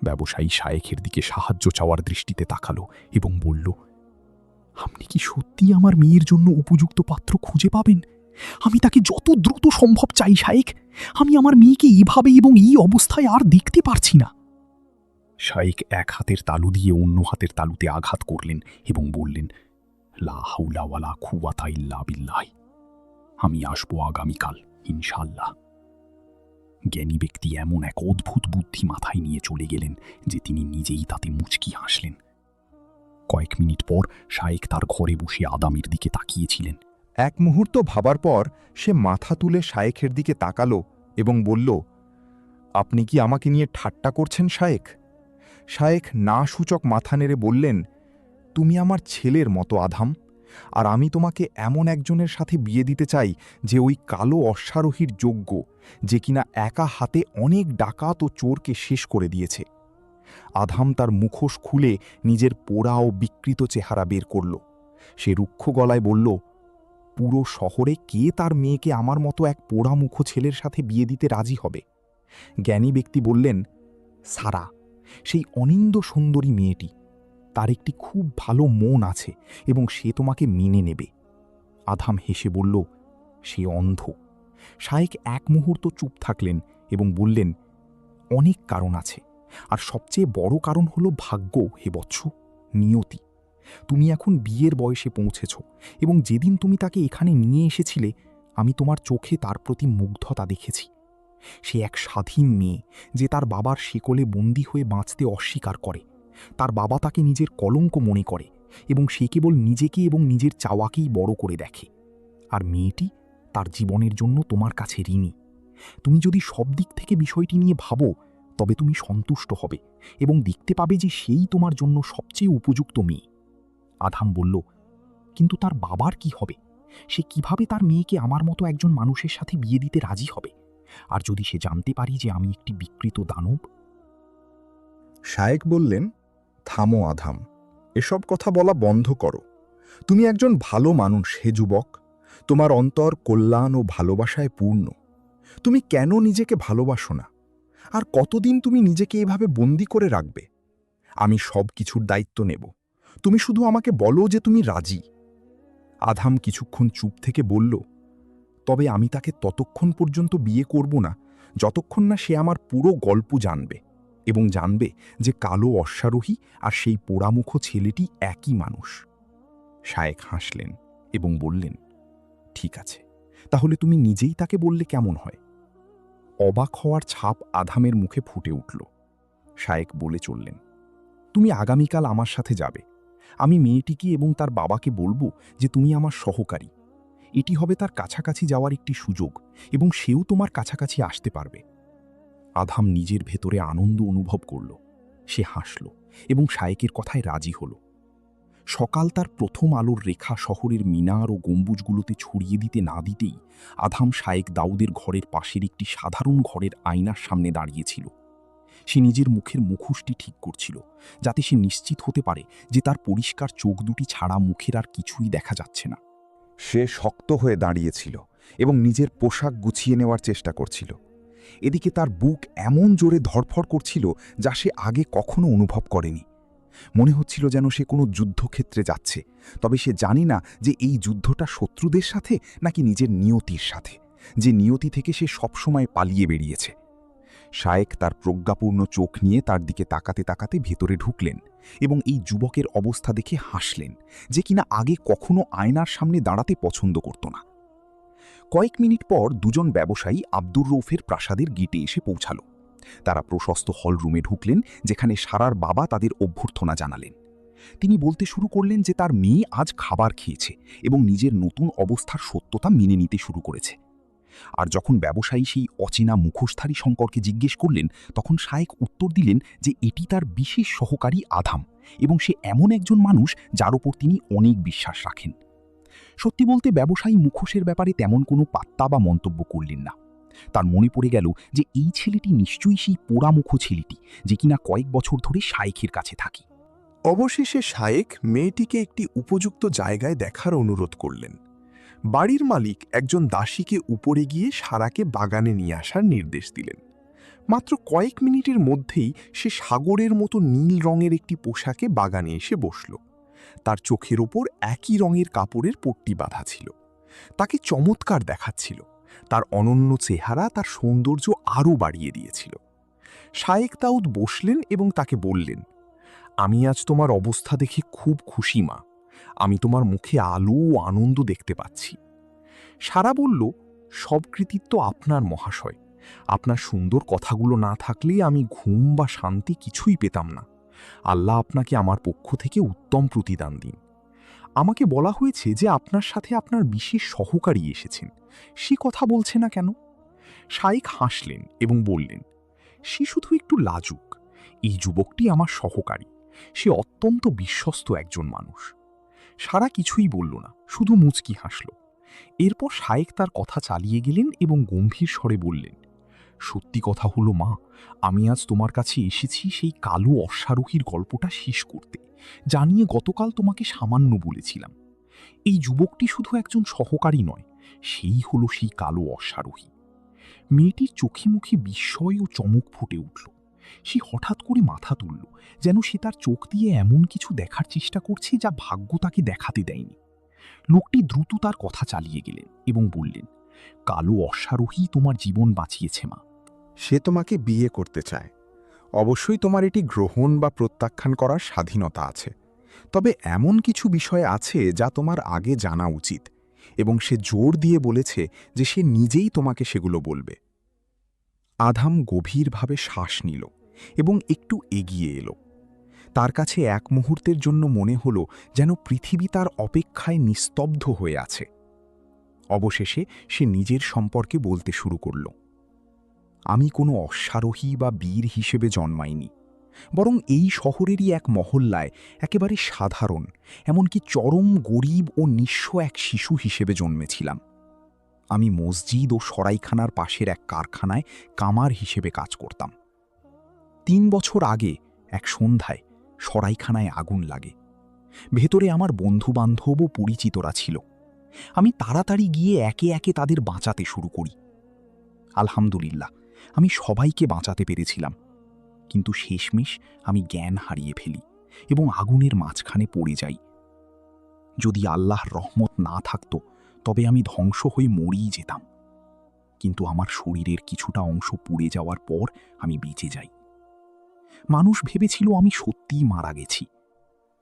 ব্যবসায়ী শায়েখের দিকে সাহায্য চাওয়ার দৃষ্টিতে তাকালো এবং বলল, আপনি কি সত্যি আমার মেয়ের জন্য উপযুক্ত পাত্র খুঁজে পাবেন? আমি তাকে যত দ্রুত সম্ভব চাই শায়েক। আমি আমার মেয়েকে এইভাবে এবং এই অবস্থায় আর দেখতে পারছি না। শায়েক এক হাতের তালু দিয়ে অন্য হাতের তালুতে আঘাত করলেন এবং বললেন, লা হাওলা ওয়ালা কুওয়াতা ইল্লা বিল্লাহ। আমি আসবো আগামীকাল ইনশাআল্লাহ। জ্ঞানী ব্যক্তি এমন এক অদ্ভুত বুদ্ধি মাথায় নিয়ে চলে গেলেন যে তিনি নিজেই তাতে মুচকি হাসলেন। কয়েক মিনিট পর শায়েক তার ঘরে বসে আদামের দিকে তাকিয়েছিলেন। এক মুহূর্ত ভাবার পর সে মাথা তুলে শায়েখের দিকে তাকালো এবং বলল, আপনি কি আমাকে নিয়ে ঠাট্টা করছেন শায়েখ? শায়েখ না সূচক মাথা নেড়ে বললেন, তুমি আমার ছেলের মতো আধাম, আর আমি তোমাকে এমন একজনের সাথে বিয়ে দিতে চাই যে ওই কালো অশ্বারোহীর যোগ্য, যে কিনা একা হাতে অনেক ডাকাত ও চোরকে শেষ করে দিয়েছে। আধাম তার মুখোশ খুলে নিজের পোড়া ও বিকৃত চেহারা বের করল। সে রুক্ষ গলায় বলল, পুরো শহরে কে তার মেয়েকে আমার মতো এক পোড়া মুখো ছেলের সাথে বিয়ে দিতে রাজি হবে? জ্ঞানী ব্যক্তি বললেন, সারা, সেই অনিন্দ সুন্দরী মেয়েটি। তার একটি খুব ভালো মন আছে এবং সে তোমাকে মেনে নেবে। আধাম হেসে বলল, সে অন্ধ। শায়েক এক মুহূর্ত চুপ থাকলেন এবং বললেন, অনেক কারণ আছে, আর সবচেয়ে বড় কারণ হলো ভাগ্য হে বৎস, নিয়তি। তুমি এখন বিয়ের বয়সে পৌঁছেছ এবং যেদিন তুমি তাকে এখানে নিয়ে এসেছিলে, আমি তোমার চোখে তার প্রতি মুগ্ধতা দেখেছি। সে এক স্বাধীন মেয়ে যে তার বাবার শিকলে বন্দী হয়ে বাঁচতে অস্বীকার করে। তার বাবা তাকে নিজের কলঙ্ক মনে করে এবং সে কেবল নিজেকে এবং নিজের চাওয়াকেই বড় করে দেখে। আর মেয়েটি তার জীবনের জন্য তোমার কাছে ঋণী। তুমি যদি সব দিক থেকে বিষয়টি নিয়ে ভাবো তবে তুমি সন্তুষ্ট হবে এবং দেখতে পাবে যে সেই তোমার জন্য সবচেয়ে উপযুক্ত মেয়ে। আধাম বলল, কিন্তু তার বাবার কি হবে? সে কিভাবে তার মেয়েকে আমার মতো একজন মানুষের সাথে বিয়ে দিতে রাজি হবে? আর যদি সে জানতে পারি যে আমি একটি বিকৃত দানব? শায়েক বললেন, থামো আধাম, এসব কথা বলা বন্ধ করো। তুমি একজন ভালো মানুষ হে যুবক, তোমার অন্তর কল্যাণ ও ভালোবাসায় পূর্ণ। তুমি কেন নিজেকে ভালোবাসো না? আর কতদিন তুমি নিজেকে এভাবে বন্দি করে রাখবে? আমি সব কিছুর দায়িত্ব নেব, তুমি শুধু আমাকে বলো যে তুমি রাজি। আধাম কিছুক্ষণ চুপ থেকে বলল, তবে আমি তাকে ততক্ষণ পর্যন্ত বিয়ে করব না যতক্ষণ না সে আমার পুরো গল্প জানবে এবং জানবে যে কালো অশ্বারোহী আর সেই পোড়ামুখো ছেলেটি একই মানুষ। শায়েক হাসলেন এবং বললেন, ঠিক আছে, তাহলে তুমি নিজেই তাকে বললে কেমন হয়? অবাক হওয়ার ছাপ আধামের মুখে ফুটে উঠল। শায়েক বলে চললেন, তুমি আগামীকাল আমার সাথে যাবে। আমি মেয়েটিকে এবং তার বাবাকে বলবো যে তুমি আমার সহকারী। এটি হবে তার কাছাকাছি যাওয়ার একটি সুযোগ এবং সেও তোমার কাছাকাছি আসতে পারবে। আধাম নিজের ভেতরে আনন্দ অনুভব করল। সে হাসল এবং শায়েকের কথায় রাজি হল। সকাল তার প্রথম আলোর রেখা শহরের মিনার ও গম্বুজগুলোতে ছড়িয়ে দিতে না দিতেই আধাম শায়েক দাউদের ঘরের পাশের একটি সাধারণ ঘরের আয়নার সামনে দাঁড়িয়েছিল। সে নিজের মুখের মুখোশটি ঠিক করছিল, যাতে সে নিশ্চিত হতে পারে যে তার পরিষ্কার চোখ দুটি ছাড়া মুখের আর কিছুই দেখা যাচ্ছে না। সে শক্ত হয়ে দাঁড়িয়েছিল এবং নিজের পোশাক গুছিয়ে নেওয়ার চেষ্টা করছিল। এদিকে তার বুক এমন জোরে ধড়ফড় করছিল যা সে আগে কখনো অনুভব করেনি। মনে হচ্ছিল যেন সে কোনো যুদ্ধক্ষেত্রে যাচ্ছে, তবে সে জানি না যে এই যুদ্ধটা শত্রুদের সাথে নাকি নিজের নিয়তির সাথে, যে নিয়তি থেকে সে সবসময় পালিয়ে বেরিয়েছে। শায়েক তার প্রজ্ঞাপূর্ণ চোখ নিয়ে তার দিকে তাকাতে তাকাতে ভেতরে ঢুকলেন এবং এই যুবকের অবস্থা দেখে হাসলেন, যে কিনা আগে কখনো আয়নার সামনে দাঁড়াতে পছন্দ করত না। কয়েক মিনিট পর দুজন ব্যবসায়ী আব্দুর রৌফের প্রাসাদের গেটে এসে পৌঁছালো। তারা প্রশস্ত হল রুমে ঢুকলেন, যেখানে সারার বাবা তাদের অভ্যর্থনা জানালেন। তিনি বলতে শুরু করলেন যে তার মেয়ে আজ খাবার খেয়েছে এবং নিজের নতুন অবস্থার সত্যতা মেনে নিতে শুরু করেছে। আর যখন ব্যবসায়ী সেই অচেনা মুখোশধারী শঙ্করকে জিজ্ঞেস করলেন, তখন শায়েক উত্তর দিলেন যে এটি তার বিশেষ সহকারী আধাম এবং সে এমন একজন মানুষ যার ওপর তিনি অনেক বিশ্বাস রাখেন। সত্যি বলতে ব্যবসায়ী মুখোশের ব্যাপারে তেমন কোনো পাত্তা বা মন্তব্য করলেন না। তার মনে পড়ে গেল যে এই ছেলেটি নিশ্চয়ই সেই পোড়ামুখো ছেলেটি, যে কিনা কয়েক বছর ধরে শায়েখের কাছে থাকে। অবশেষে শায়েক মেয়েটিকে একটি উপযুক্ত জায়গায় দেখার অনুরোধ করলেন। বাড়ির মালিক একজন দাসীকে উপরে গিয়ে সারাকে বাগানে নিয়ে আসার নির্দেশ দিলেন। মাত্র কয়েক মিনিটের মধ্যেই সে সাগরের মতো নীল রঙের একটি পোশাকে বাগানে এসে বসল। তার চোখের ওপর একই রঙের কাপড়ের পট্টি বাঁধা ছিল। তাকে চমৎকার দেখাচ্ছিল। তার অনন্য চেহারা তার সৌন্দর্য আরও বাড়িয়ে দিয়েছিল। শায়েক দাউদ বসলেন এবং তাকে বললেন, আমি আজ তোমার অবস্থা দেখে খুব খুশি মা। আমি তোমার মুখে আলো ও আনন্দ দেখতে পাচ্ছি। সারা বলল, সব কৃতিত্ব আপনার মহাশয়। আপনার সুন্দর কথাগুলো না থাকলে আমি ঘুম বা শান্তি কিছুই পেতাম না। আল্লাহ আপনাকে আমার পক্ষ থেকে উত্তম প্রতিদান দিন। আমাকে বলা হয়েছে যে আপনার সাথে আপনার বিশেষ সহকারী এসেছেন। সে কথা বলছে না কেন? শায়েক হাসলেন এবং বললেন, সে শুধু একটু লাজুক। এই যুবকটি আমার সহকারী। সে অত্যন্ত বিশ্বস্ত একজন মানুষ। সারা কিছুই বলল না, শুধু মুচকি হাসল। এরপর শায়েক তার কথা চালিয়ে গেলেন এবং গম্ভীর স্বরে বললেন, সত্যি কথা হলো মা, আমি আজ তোমার কাছে এসেছি সেই কালো অশ্বারোহীর গল্পটা শেষ করতে, জানিয়ে গতকাল তোমাকে সামান্য বলেছিলাম। এই যুবকটি শুধু একজন সহকারী নয়, সেই হলো সেই কালো অশ্বারোহী। মেয়েটির চোখে মুখে বিস্ময় ও চমক ফুটে উঠল। সে হঠাৎ করে মাথা তুলল, যেন সে তার চোখ দিয়ে এমন কিছু দেখার চেষ্টা করছে যা ভাগ্য তাকে দেখাতে দেয়নি। লোকটি দ্রুত তার কথা চালিয়ে গেলেন এবং বললেন, কালো অশ্বারোহী তোমার জীবন বাঁচিয়েছে মা। সে তোমাকে বিয়ে করতে চায়। অবশ্যই তোমার এটি গ্রহণ বা প্রত্যাখ্যান করার স্বাধীনতা আছে, তবে এমন কিছু বিষয় আছে যা তোমার আগে জানা উচিত, এবং সে জোর দিয়ে বলেছে যে সে নিজেই তোমাকে সেগুলো বলবে। আধাম গভীরভাবে শ্বাস নিল এবং একটু এগিয়ে এলো। তার কাছে এক মুহূর্তের জন্য মনে হলো যেন পৃথিবী তার অপেক্ষায় নিস্তব্ধ হয়ে আছে। অবশেষে সে নিজের সম্পর্কে বলতে শুরু করল। আমি কোনো অশ্বারোহী বা বীর হিসেবে জন্মাইনি, বরং এই শহরেরই এক মহল্লায় একেবারে সাধারণ, এমনকি চরম গরিব ও নিঃস্ব এক শিশু হিসেবে জন্মেছিলাম। আমি মসজিদ ও সরাইখানার পাশের এক কারখানায় কামার হিসেবে কাজ করতাম। ৩ বছর আগে এক সন্ধ্যায় সরাইখানায় আগুন লাগে। ভেতরে আমার বন্ধুবান্ধব ও পরিচিতরা ছিল। আমি তাড়াতাড়ি গিয়ে একে একে তাদের বাঁচাতে শুরু করি। আলহামদুলিল্লাহ, আমি সবাইকে বাঁচাতে পেরেছিলাম, কিন্তু শেষমেশ আমি জ্ঞান হারিয়ে ফেলি এবং আগুনের মাঝখানে পড়ে যাই। যদি আল্লাহর রহমত না থাকত তবে আমি ধ্বংস হয়ে মরেই যেতাম, কিন্তু আমার শরীরের কিছুটা অংশ পুড়ে যাওয়ার পর আমি বেঁচে যাই। মানুষ ভেবেছিল আমি সত্যিই মারা গেছি,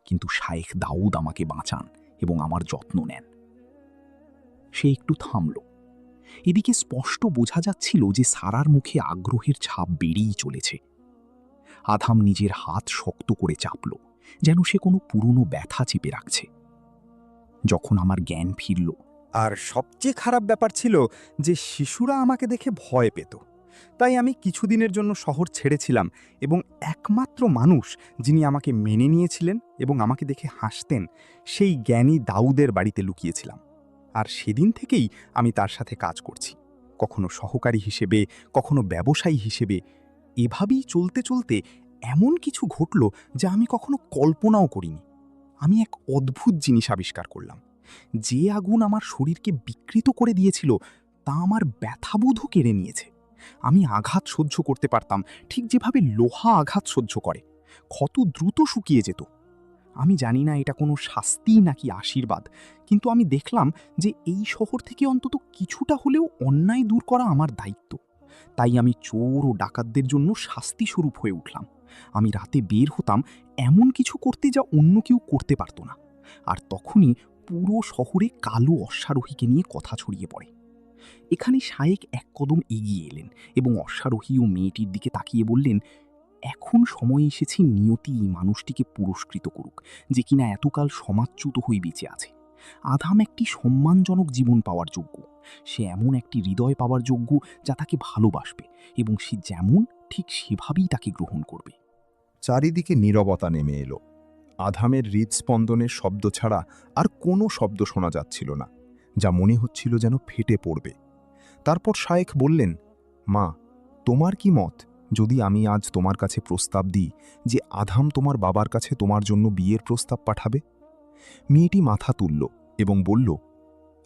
কিন্তু শায়েখ দাউদ আমাকে বাঁচান এবং আমার যত্ন নেন। সে একটু থামল। এদিকে স্পষ্ট বোঝা যাচ্ছিল যে সারার মুখে আগ্রহের ছাপ বেড়েই চলেছে। আধাম নিজের হাত শক্ত করে চাপল, যেন সে কোনো পুরনো ব্যথা চেপে রাখছে। যখন আমার জ্ঞান ফিরল, আর সবচেয়ে খারাপ ব্যাপার ছিল যে শিশুরা আমাকে দেখে ভয় পেত। তাই আমি কিছুদিনের জন্য শহর ছেড়েছিলাম এবং একমাত্র মানুষ যিনি আমাকে মেনে নিয়েছিলেন এবং আমাকে দেখে হাসতেন, সেই জ্ঞানী দাউদের বাড়িতে লুকিয়েছিলাম। আর সেদিন থেকেই আমি তার সাথে কাজ করছি, কখনো সহকারী হিসেবে, কখনো ব্যবসায়ী হিসেবে। এভাবেই চলতে চলতে এমন কিছু ঘটল যা আমি কখনো কল্পনাও করিনি। আমি এক অদ্ভুত জিনিস আবিষ্কার করলাম। যে আগুন আমার শরীরকে বিকৃত করে দিয়েছিল তা আমার ব্যথাবোধও কেড়ে নিয়েছে। আমি আঘাত সহ্য করতে পারতাম, ঠিক যেভাবে লোহা আঘাত সহ্য করে। ক্ষত দ্রুত শুকিয়ে যেত। আমি জানি না এটা কোনো শাস্তি নাকি আশীর্বাদ, কিন্তু আমি দেখলাম যে এই শহর থেকে অন্তত কিছুটা হলেও অন্যায় দূর করা আমার দায়িত্ব। তাই আমি চোর ও ডাকাতদের জন্য শাস্তি স্বরূপ হয়ে উঠলাম। আমি রাতে বের হতাম এমন কিছু করতে যা অন্য কেউ করতে পারত না। আর তখনই পুরো শহরে কালো অশ্বারোহীকে নিয়ে কথা ছড়িয়ে পড়ে। এখানে শায়েক এক কদম এগিয়ে এলেন এবং অশ্বারোহী ও মেয়েটির দিকে তাকিয়ে বললেন, এখন সময় এসেছে নিয়তি এই মানুষটিকে পুরস্কৃত করুক, যে কিনা এতকাল সমাজচ্যুত হয়ে বেঁচে আছে। আধাম একটি সম্মানজনক জীবন পাওয়ার যোগ্য। সে এমন একটি হৃদয় পাওয়ার যোগ্য যা তাকে ভালোবাসবে এবং সে যেমন ঠিক সেভাবেই তাকে গ্রহণ করবে। চারিদিকে নীরবতা নেমে এলো। আধামের হৃদস্পন্দনের শব্দ ছাড়া আর কোনো শব্দ শোনা যাচ্ছিল না, যা মনে হচ্ছিল যেন ফেটে পড়বে। তারপর শায়েখ বললেন, মা, তোমার কি মত যদি আমি আজ তোমার কাছে প্রস্তাব দিই যে আধাম তোমার বাবার কাছে তোমার জন্য বিয়ের প্রস্তাব পাঠাবে? মেয়েটি মাথা তুলল এবং বলল,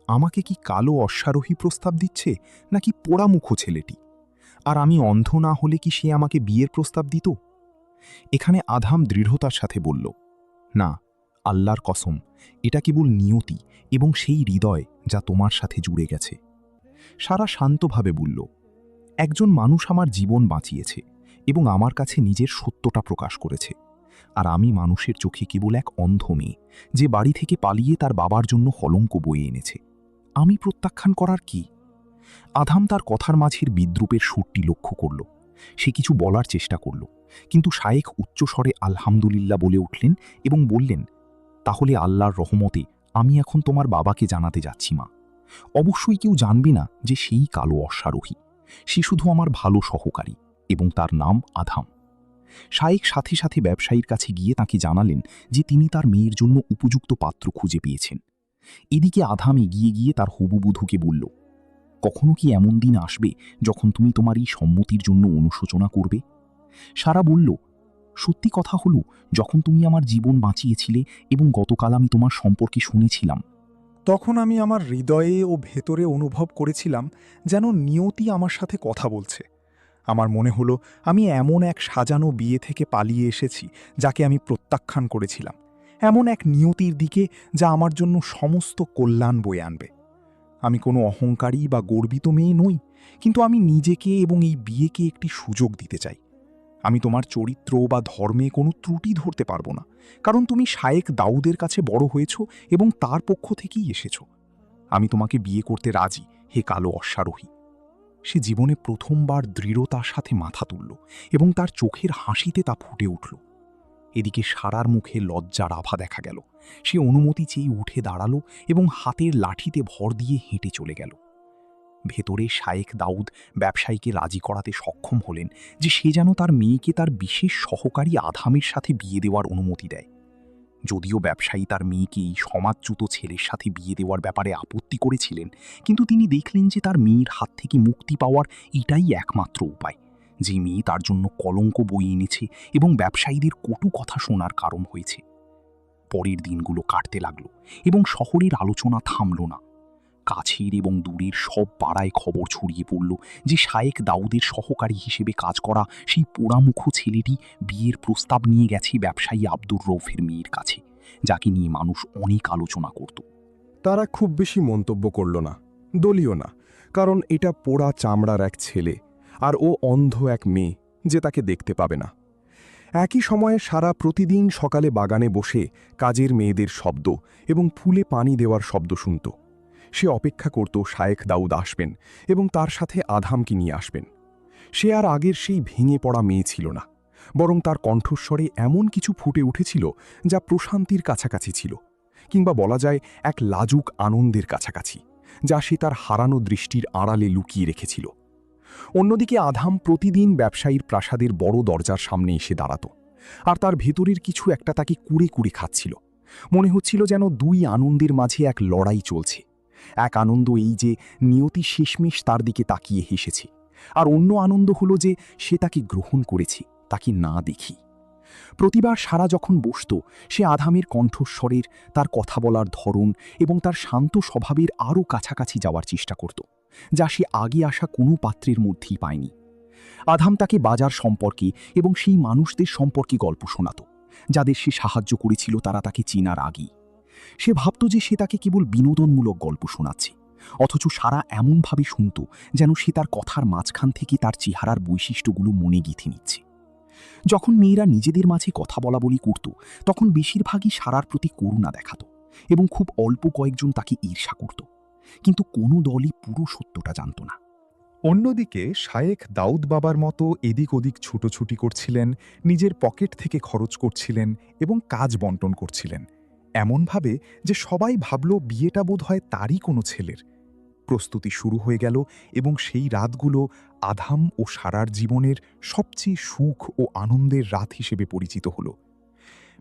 আমাকে কি কালো অশ্বারোহী প্রস্তাব দিচ্ছে নাকি পোড়ামুখো ছেলেটি? আর আমি অন্ধ না হলে কি সে আমাকে বিয়ের প্রস্তাব দিত? এখানে আধাম দৃঢ়তার সাথে বলল, না, আল্লাহর কসম, এটা কেবল নিয়তি এবং সেই হৃদয় যা তোমার সাথে জুড়ে গেছে। সারা শান্তভাবে বলল, একজন মানুষ আমার জীবন বাঁচিয়েছে এবং আমার কাছে নিজের সত্যটা প্রকাশ করেছে, আর আমি মানুষের চোখে কেবল এক অন্ধ মেয়ে যে বাড়ি থেকে পালিয়ে তার বাবার জন্য কলঙ্ক বয়ে এনেছে। আমি প্রত্যাখ্যান করার কি? আধাম তার কথার মাঝের বিদ্রুপের সুরটি লক্ষ্য করল। সে কিছু বলার চেষ্টা করল, কিন্তু শায়েখ উচ্চস্বরে আলহামদুলিল্লাহ বলে উঠলেন এবং বললেন, তাহলে আল্লাহর রহমতে আমি এখন তোমার বাবাকে জানাতে যাচ্ছি, মা। অবশ্যই কেউ জানবে না যে সেই কালো অশ্বারোহী। সে শুধু আমার ভালো সহকারী এবং তার নাম আধাম। শায়েখ সাথে সাথে ব্যবসায়ীর কাছে গিয়ে তাকে জানালেন যে তিনি তার মেয়ের জন্য উপযুক্ত পাত্র খুঁজে পেয়েছেন। এদিকে আধাম এগিয়ে গিয়ে তার হবু বধূকে বলল, কখনো কি এমন দিন আসবে যখন তুমি তোমার এই সম্মতির জন্য অনুশোচনা করবে? সারা বলল, সত্যি কথা হলো, যখন তুমি আমার জীবন বাঁচিয়েছিলে এবং গতকাল আমি তোমার সম্পর্কে শুনেছিলাম, তখন আমি আমার হৃদয়ে ও ভেতরে অনুভব করেছিলাম যেন নিয়তি আমার সাথে কথা বলছে। আমার মনে হলো আমি এমন এক সাজানো বিয়ে থেকে পালিয়ে এসেছি যাকে আমি প্রত্যাখ্যান করেছিলাম, এমন এক নিয়তির দিকে যা আমার জন্য সমস্ত কল্যাণ বয়ে আনবে। আমি কোনো অহংকারী বা গর্বিত মেয়ে নই, কিন্তু আমি নিজেকে এবং এই বিয়েকে একটি সুযোগ দিতে চাই। আমি তোমার চরিত্র বা ধর্মে কোনো ত্রুটি ধরতে পারবো না, কারণ তুমি শায়েখ দাউদের কাছে বড় হয়েছ এবং তার পক্ষ থেকেই এসেছ। আমি তোমাকে বিয়ে করতে রাজি, হে কালো অশ্বারোহী। সে জীবনে প্রথমবার দৃঢ়তার সাথে মাথা তুলল এবং তার চোখের হাসিতে তা ফুটে উঠল। এদিকে সারার মুখে লজ্জার আভা দেখা গেল। সে অনুমতি চেয়ে উঠে দাঁড়ালো এবং হাতের লাঠিতে ভর দিয়ে হেঁটে চলে গেল। ভেতরে শায়েখ দাউদ ব্যবসায়ীকে রাজি করাতে সক্ষম হলেন যে সে যেন তার মেয়েকে তার বিশেষ সহকারী আধামের সাথে বিয়ে দেওয়ার অনুমতি দেয়। যদিও ব্যবসায়ী তার মেয়েকে এই সমাজচ্যুত ছেলের সাথে বিয়ে দেওয়ার ব্যাপারে আপত্তি করেছিলেন, কিন্তু তিনি দেখলেন যে তার মেয়ের হাত থেকে মুক্তি পাওয়ার এটাই একমাত্র উপায়, যে মেয়ে তার জন্য কলঙ্ক বয়ে এনেছে এবং ব্যবসায়ীদের কটু কথা শোনার কারণ হয়েছে। পরের দিনগুলো কাটতে লাগলো এবং শহরের আলোচনা থামল না। কাছের এবং দূরের সব পাড়ায় খবর ছড়িয়ে পড়ল যে শায়েখ দাউদের সহকারী হিসেবে কাজ করা সেই পোড়ামুখ ছেলেটি বিয়ের প্রস্তাব নিয়ে গেছে ব্যবসায়ী আব্দুর রৌফের মেয়ের কাছে, যাকে নিয়ে মানুষ অনেক আলোচনা করত। তারা খুব বেশি মন্তব্য করল না, দলীয় না, কারণ এটা পোড়া চামড়ার এক ছেলে আর ও অন্ধ এক মেয়ে যে তাকে দেখতে পাবে না। একই সময়ে সারা প্রতিদিন সকালে বাগানে বসে কাজের মেয়েদের শব্দ এবং ফুলে পানি দেওয়ার শব্দ শুনত। সে অপেক্ষা করত শায়েখ দাউদ আসবেন এবং তার সাথে আধামকে নিয়ে আসবেন। সে আর আগের সেই ভেঙে পড়া মেয়ে ছিল না, বরং তার কণ্ঠস্বরে এমন কিছু ফুটে উঠেছিল যা প্রশান্তির কাছাকাছি ছিল, কিংবা বলা যায় এক লাজুক আনন্দের কাছাকাছি, যা সে তার হারানো দৃষ্টির আড়ালে লুকিয়ে রেখেছিল। অন্যদিকে আধাম প্রতিদিন ব্যবসায়ীর প্রাসাদের বড় দরজার সামনে এসে দাঁড়াত, আর তার ভেতরের কিছু একটা তাকে কুড়ে কুড়ে খাচ্ছিল। মনে হচ্ছিল যেন দুই আনন্দের মাঝে এক লড়াই চলছে। এক আনন্দ এই যে নিয়তি শেষমেশ তার দিকে তাকিয়ে হেসেছে, আর অন্য আনন্দ হলো যে সে তাকে গ্রহণ করেছে, তাকে না দেখি। প্রতিবার সারা যখন বসত, সে আধামের কণ্ঠস্বরের, তার কথা বলার ধরন এবং তার শান্ত স্বভাবের আরও কাছাকাছি যাওয়ার চেষ্টা করত, যা সে আগে আসা কোনো পাত্রের মধ্যেই পায়নি। আধাম তাকে বাজার সম্পর্কে এবং সেই মানুষদের সম্পর্কে গল্প শোনাত, যাদের সে সাহায্য করেছিল তারা তাকে চেনার আগেই। সে ভাবত যে সে তাকে কেবল বিনোদনমূলক গল্প শোনাচ্ছে, অথচ সারা এমনভাবে শুনত যেন সে তার কথার মাঝখান থেকে তার চেহারার বৈশিষ্ট্যগুলো মনে গেঁথে নিচ্ছে। যখন মেয়েরা নিজেদের মাঝে কথা বলা বলি করত, তখন বেশিরভাগই সারার প্রতি করুণা দেখাত এবং খুব অল্প কয়েকজন তাকে ঈর্ষা করত, কিন্তু কোনো দলই পুরো সত্যটা জানত না। অন্যদিকে শায়েখ দাউদ বাবার মতো এদিক ওদিক ছুটোছুটি করছিলেন, নিজের পকেট থেকে খরচ করছিলেন এবং কাজ বন্টন করছিলেন, এমনভাবে যে সবাই ভাবল বিয়েটা বোধ হয় তারই কোনো ছেলের। প্রস্তুতি শুরু হয়ে গেল এবং সেই রাতগুলো আধাম ও সারার জীবনের সবচেয়ে সুখ ও আনন্দের রাত হিসেবে পরিচিত হল।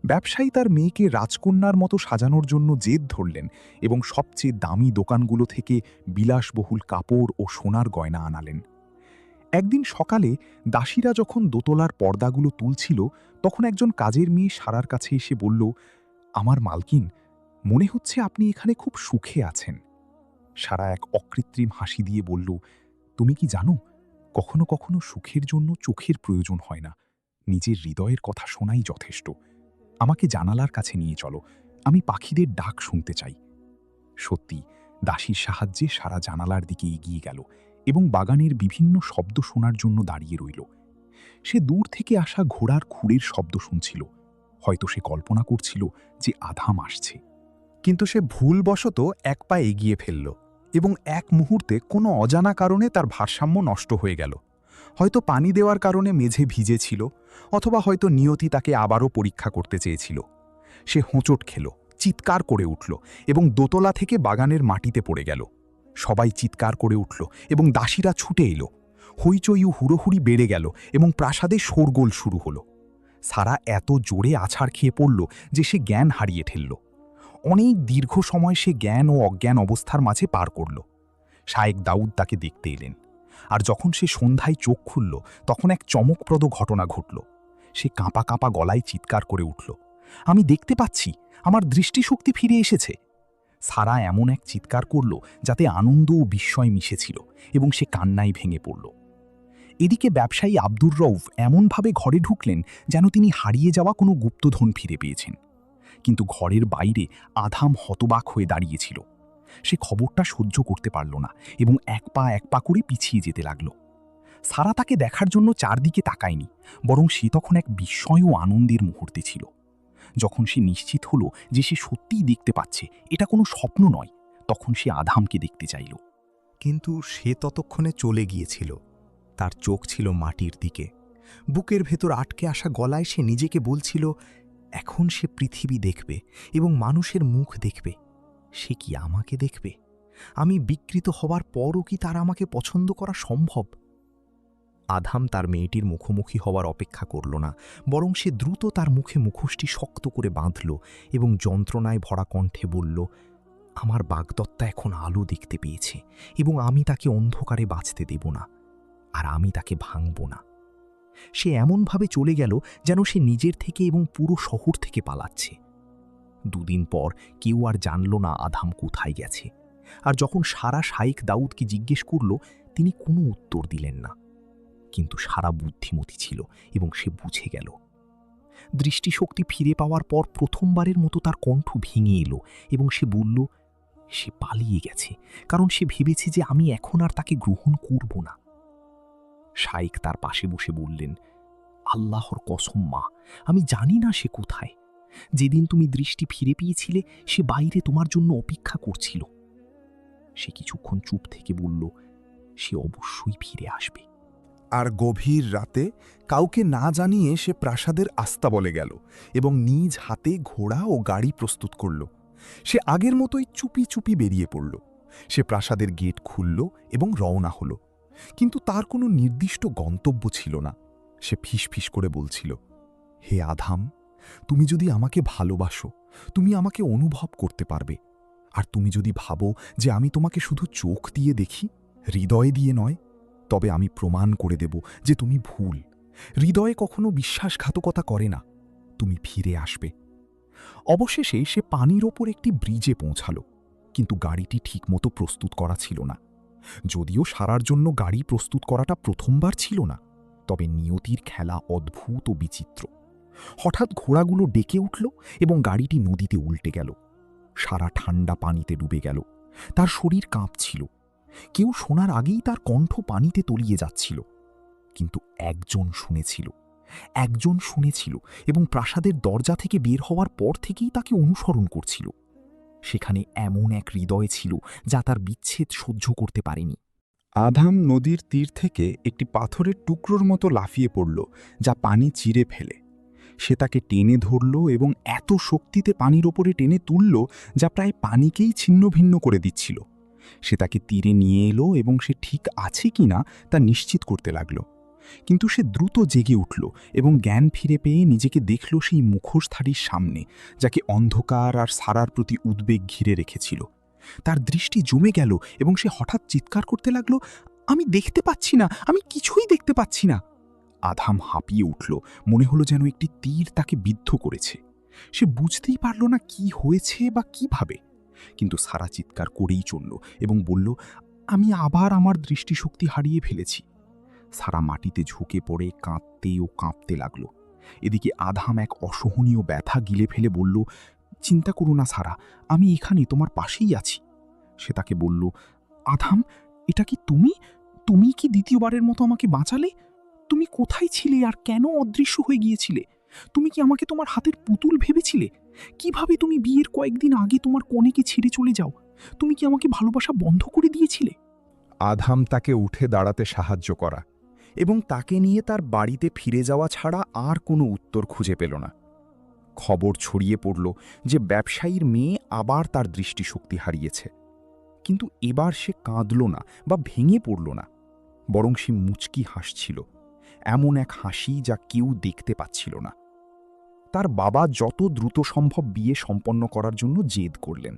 ব্যবসায়ী তার মেয়েকে রাজকন্যার মতো সাজানোর জন্য জেদ ধরলেন এবং সবচেয়ে দামি দোকানগুলো থেকে বিলাসবহুল কাপড় ও সোনার গয়না আনালেন। একদিন সকালে দাসীরা যখন দোতলার পর্দাগুলো তুলছিল, তখন একজন কাজের মেয়ে সারার কাছে এসে বলল, আমার মালকিন, মনে হচ্ছে আপনি এখানে খুব সুখে আছেন। সারা এক অকৃত্রিম হাসি দিয়ে বলল, তুমি কি জানো, কখনো কখনো সুখের জন্য চোখের প্রয়োজন হয় না, নিজের হৃদয়ের কথা শোনাই যথেষ্ট। আমাকে জানালার কাছে নিয়ে চলো, আমি পাখিদের ডাক শুনতে চাই। সত্যি, দাসীর সাহায্যে সারা জানালার দিকে এগিয়ে গেল এবং বাগানের বিভিন্ন শব্দ শোনার জন্য দাঁড়িয়ে রইল। সে দূর থেকে আসা ঘোড়ার খুঁড়ের শব্দ শুনছিল। হয়তো সে কল্পনা করছিল যে আধাম আসছে। কিন্তু সে ভুলবশত এক পা এগিয়ে ফেলল এবং এক মুহূর্তে কোনো অজানা কারণে তার ভারসাম্য নষ্ট হয়ে গেল। হয়তো পানি দেওয়ার কারণে মেঝে ভিজে ছিল, অথবা হয়তো নিয়তি তাকে আবারও পরীক্ষা করতে চেয়েছিল। সে হোঁচট খেল, চিৎকার করে উঠল এবং দোতলা থেকে বাগানের মাটিতে পড়ে গেল। সবাই চিৎকার করে উঠল এবং দাসীরা ছুটে এলো। হইচই ও হুড়োহুড়ি বেড়ে গেল এবং প্রাসাদে শোরগোল শুরু হলো। সারা এত জোরে আছাড় খেয়ে পড়ল যে সে জ্ঞান হারিয়ে ফেলল। অনেক দীর্ঘ সময় সে জ্ঞান ও অজ্ঞান অবস্থার মাঝে পার করল। শায়েখ দাউদ তাকে দেখতে এলেন, আর যখন সে সন্ধ্যায় চোখ খুলল, তখন এক চমকপ্রদ ঘটনা ঘটল। সে কাঁপা কাঁপা গলায় চিৎকার করে উঠল, আমি দেখতে পাচ্ছি, আমার দৃষ্টিশক্তি ফিরে এসেছে। সারা এমন এক চিৎকার করল যাতে আনন্দ ও বিস্ময় মিশেছিল এবং সে কান্নায় ভেঙে পড়ল। এদিকে ব্যবসায়ী আব্দুর রউফ এমনভাবে ঘরে ঢুকলেন যেন তিনি হারিয়ে যাওয়া কোনো গুপ্তধন ফিরে পেয়েছেন। কিন্তু ঘরের বাইরে আধাম হতবাক হয়ে দাঁড়িয়েছিল। সে খবরটা সহ্য করতে পারল না এবং এক পা করে পিছিয়ে যেতে লাগল। সারা তাকে দেখার জন্য চারদিকে তাকায়নি, বরং সে তখন এক বিস্ময় ও আনন্দের মুহূর্তে ছিল। যখন সে নিশ্চিত হলো যে সে সত্যিই দেখতে পাচ্ছে, এটা কোনো স্বপ্ন নয়, তখন সে আধামকে দেখতে চাইল। কিন্তু সে ততক্ষণে চলে গিয়েছিল। তার চোখ ছিল মাটির দিকে। বুকের ভেতর আটকে আসা গলায় সে নিজেকে বলছিল, এখন সে পৃথিবী দেখবে এবং মানুষের মুখ দেখবে। সে কি আমাকে দেখবে? আমি বিকৃত হবার পরও কি তার আমাকে পছন্দ করা সম্ভব? আধাম তার মেয়েটির মুখোমুখি হওয়ার অপেক্ষা করল না, বরং সে দ্রুত তার মুখে মুখোশটি শক্ত করে বাঁধল এবং যন্ত্রণায় ভরা কণ্ঠে বলল, আমার বাগদত্তা এখন আলো দেখতে পেয়েছে এবং আমি তাকে অন্ধকারে বাঁচতে দেব না, আর আমি তাকে ভাঙব না। সে এমনভাবে চলে গেল যেন সে নিজের থেকে এবং পুরো শহর থেকে পালাচ্ছে। দুদিন পর কেউ আর জানল না আধাম কোথায় গেছে, আর যখন সারা শাইখ দাউদকে জিজ্ঞেস করল, তিনি কোনো উত্তর দিলেন না। কিন্তু সারা বুদ্ধিমতী ছিল এবং সে বুঝে গেল। দৃষ্টিশক্তি ফিরে পাওয়ার পর প্রথমবারের মতো তার কণ্ঠ ভেঙে এলো এবং সে বলল, সে পালিয়ে গেছে, কারণ সে ভেবেছে যে আমি এখন আর তাকে গ্রহণ করব না। শাইখ তার পাশে বসে বললেন, আল্লাহর কসম মা, আমি জানি না সে কোথায়। যেদিন তুমি দৃষ্টি ফিরে পেয়েছিলে সে বাইরে তোমার জন্য অপেক্ষা করছিল। সে কিছুক্ষণ চুপ থেকে বলল, সে অবশ্যই ফিরে আসবে। আর গভীর রাতে কাউকে না জানিয়ে সে প্রাসাদের আস্তাবলে গেল এবং নিজ হাতে ঘোড়া ও গাড়ি প্রস্তুত করল। সে আগের মতোই চুপি চুপি বেরিয়ে পড়ল। সে প্রাসাদের গেট খুলল এবং রওনা হল, কিন্তু তার কোনো নির্দিষ্ট গন্তব্য ছিল না। সে ফিসফিস করে বলছিল, হে আধাম, তুমি যদি আমাকে ভালোবাসো, তুমি আমাকে অনুভব করতে পারবে। আর তুমি যদি ভাবো যে আমি তোমাকে শুধু চোখ দিয়ে দেখি, হৃদয় দিয়ে নয়, তবে আমি প্রমাণ করে দেব যে তুমি ভুল। হৃদয়ে কখনো বিশ্বাসঘাতকতা করে না। তুমি ফিরে আসবে। অবশেষে সে পানির ওপর একটি ব্রিজে পৌঁছাল, কিন্তু গাড়িটি ঠিকমতো প্রস্তুত করা ছিল না। যদিও সারার জন্য গাড়ি প্রস্তুত করাটা প্রথমবার ছিল না, তবে নিয়তির খেলা অদ্ভুত ও বিচিত্র। হঠাৎ ঘোড়াগুলো ডেকে উঠল এবং গাড়িটি নদীতে উল্টে গেল। সারা ঠান্ডা পানিতে ডুবে গেল। তার শরীর কাঁপছিল। কেউ শোনার আগেই তার কণ্ঠ পানিতে তলিয়ে যাচ্ছিল। কিন্তু একজন শুনেছিল এবং প্রাসাদের দরজা থেকে বের হওয়ার পর থেকেই তাকে অনুসরণ করছিল। সেখানে এমন এক হৃদয় ছিল যা তার বিচ্ছেদ সহ্য করতে পারেনি। আধাম নদীর তীর থেকে একটি পাথরের টুকরোর মতো লাফিয়ে পড়ল, যা পানি চিরে ফেলে। সে তাকে টেনে ধরল এবং এত শক্তিতে পানির ওপরে টেনে তুলল যা প্রায় পানিকেই ছিন্ন ভিন্ন করে দিচ্ছিল। সে তাকে তীরে নিয়ে এলো এবং সে ঠিক আছে কিনা তা নিশ্চিত করতে লাগল। কিন্তু সে দ্রুত জেগে উঠল এবং জ্ঞান ফিরে পেয়ে নিজেকে দেখল সেই মুখোশধারীর সামনে, যাকে অন্ধকার আর সারার প্রতি উদ্বেগ ঘিরে রেখেছিল। তার দৃষ্টি জমে গেল এবং সে হঠাৎ চিৎকার করতে লাগল, আমি দেখতে পাচ্ছি না, আমি কিছুই দেখতে পাচ্ছি না। আধাম হাঁপিয়ে উঠল, মনে হলো যেন একটি তীর তাকে বিদ্ধ করেছে। সে বুঝতেই পারল না কি হয়েছে বা কিভাবে, কিন্তু সারা চিৎকার করেই চলল এবং বলল, আমি আবার আমার দৃষ্টিশক্তি হারিয়ে ফেলেছি। সারা মাটিতে ঝুঁকে পড়ে কাঁদতে ও কাঁপতে লাগল। এদিকে আধাম এক অসহনীয় ব্যথা গিলে ফেলে বলল, চিন্তা করো না সারা, আমি এখানে তোমার পাশেই আছি। সে তাকে বলল, আধাম, এটা কি তুমি? তুমি কি দ্বিতীয়বারের মতো আমাকে বাঁচালে? তুমি কোথায় ছিলে আর কেন অদৃশ্য হয়ে গিয়েছিলে? তুমি কি আমাকে তোমার হাতের পুতুল ভেবেছিলে? কিভাবে তুমি বিয়ের কয়েকদিন আগে তোমার কনেকে ছেড়ে চলে যাও? তুমি কি আমাকে ভালোবাসা বন্ধ করে দিয়েছিলে? আধাম তাকে উঠে দাঁড়াতে সাহায্য করা এবং তাকে নিয়ে তার বাড়িতে ফিরে যাওয়া ছাড়া আর কোনো উত্তর খুঁজে পেল না। খবর ছড়িয়ে পড়ল যে ব্যবসায়ীর মেয়ে আবার তার দৃষ্টিশক্তি হারিয়েছে। কিন্তু এবার সে কাঁদল না বা ভেঙে পড়ল না, বরং সে মুচকি হাসছিল, এমন এক হাসি যা কেউ দেখতে পাচ্ছিল না। তার বাবা যত দ্রুত সম্ভব বিয়ে সম্পন্ন করার জন্য জেদ করলেন।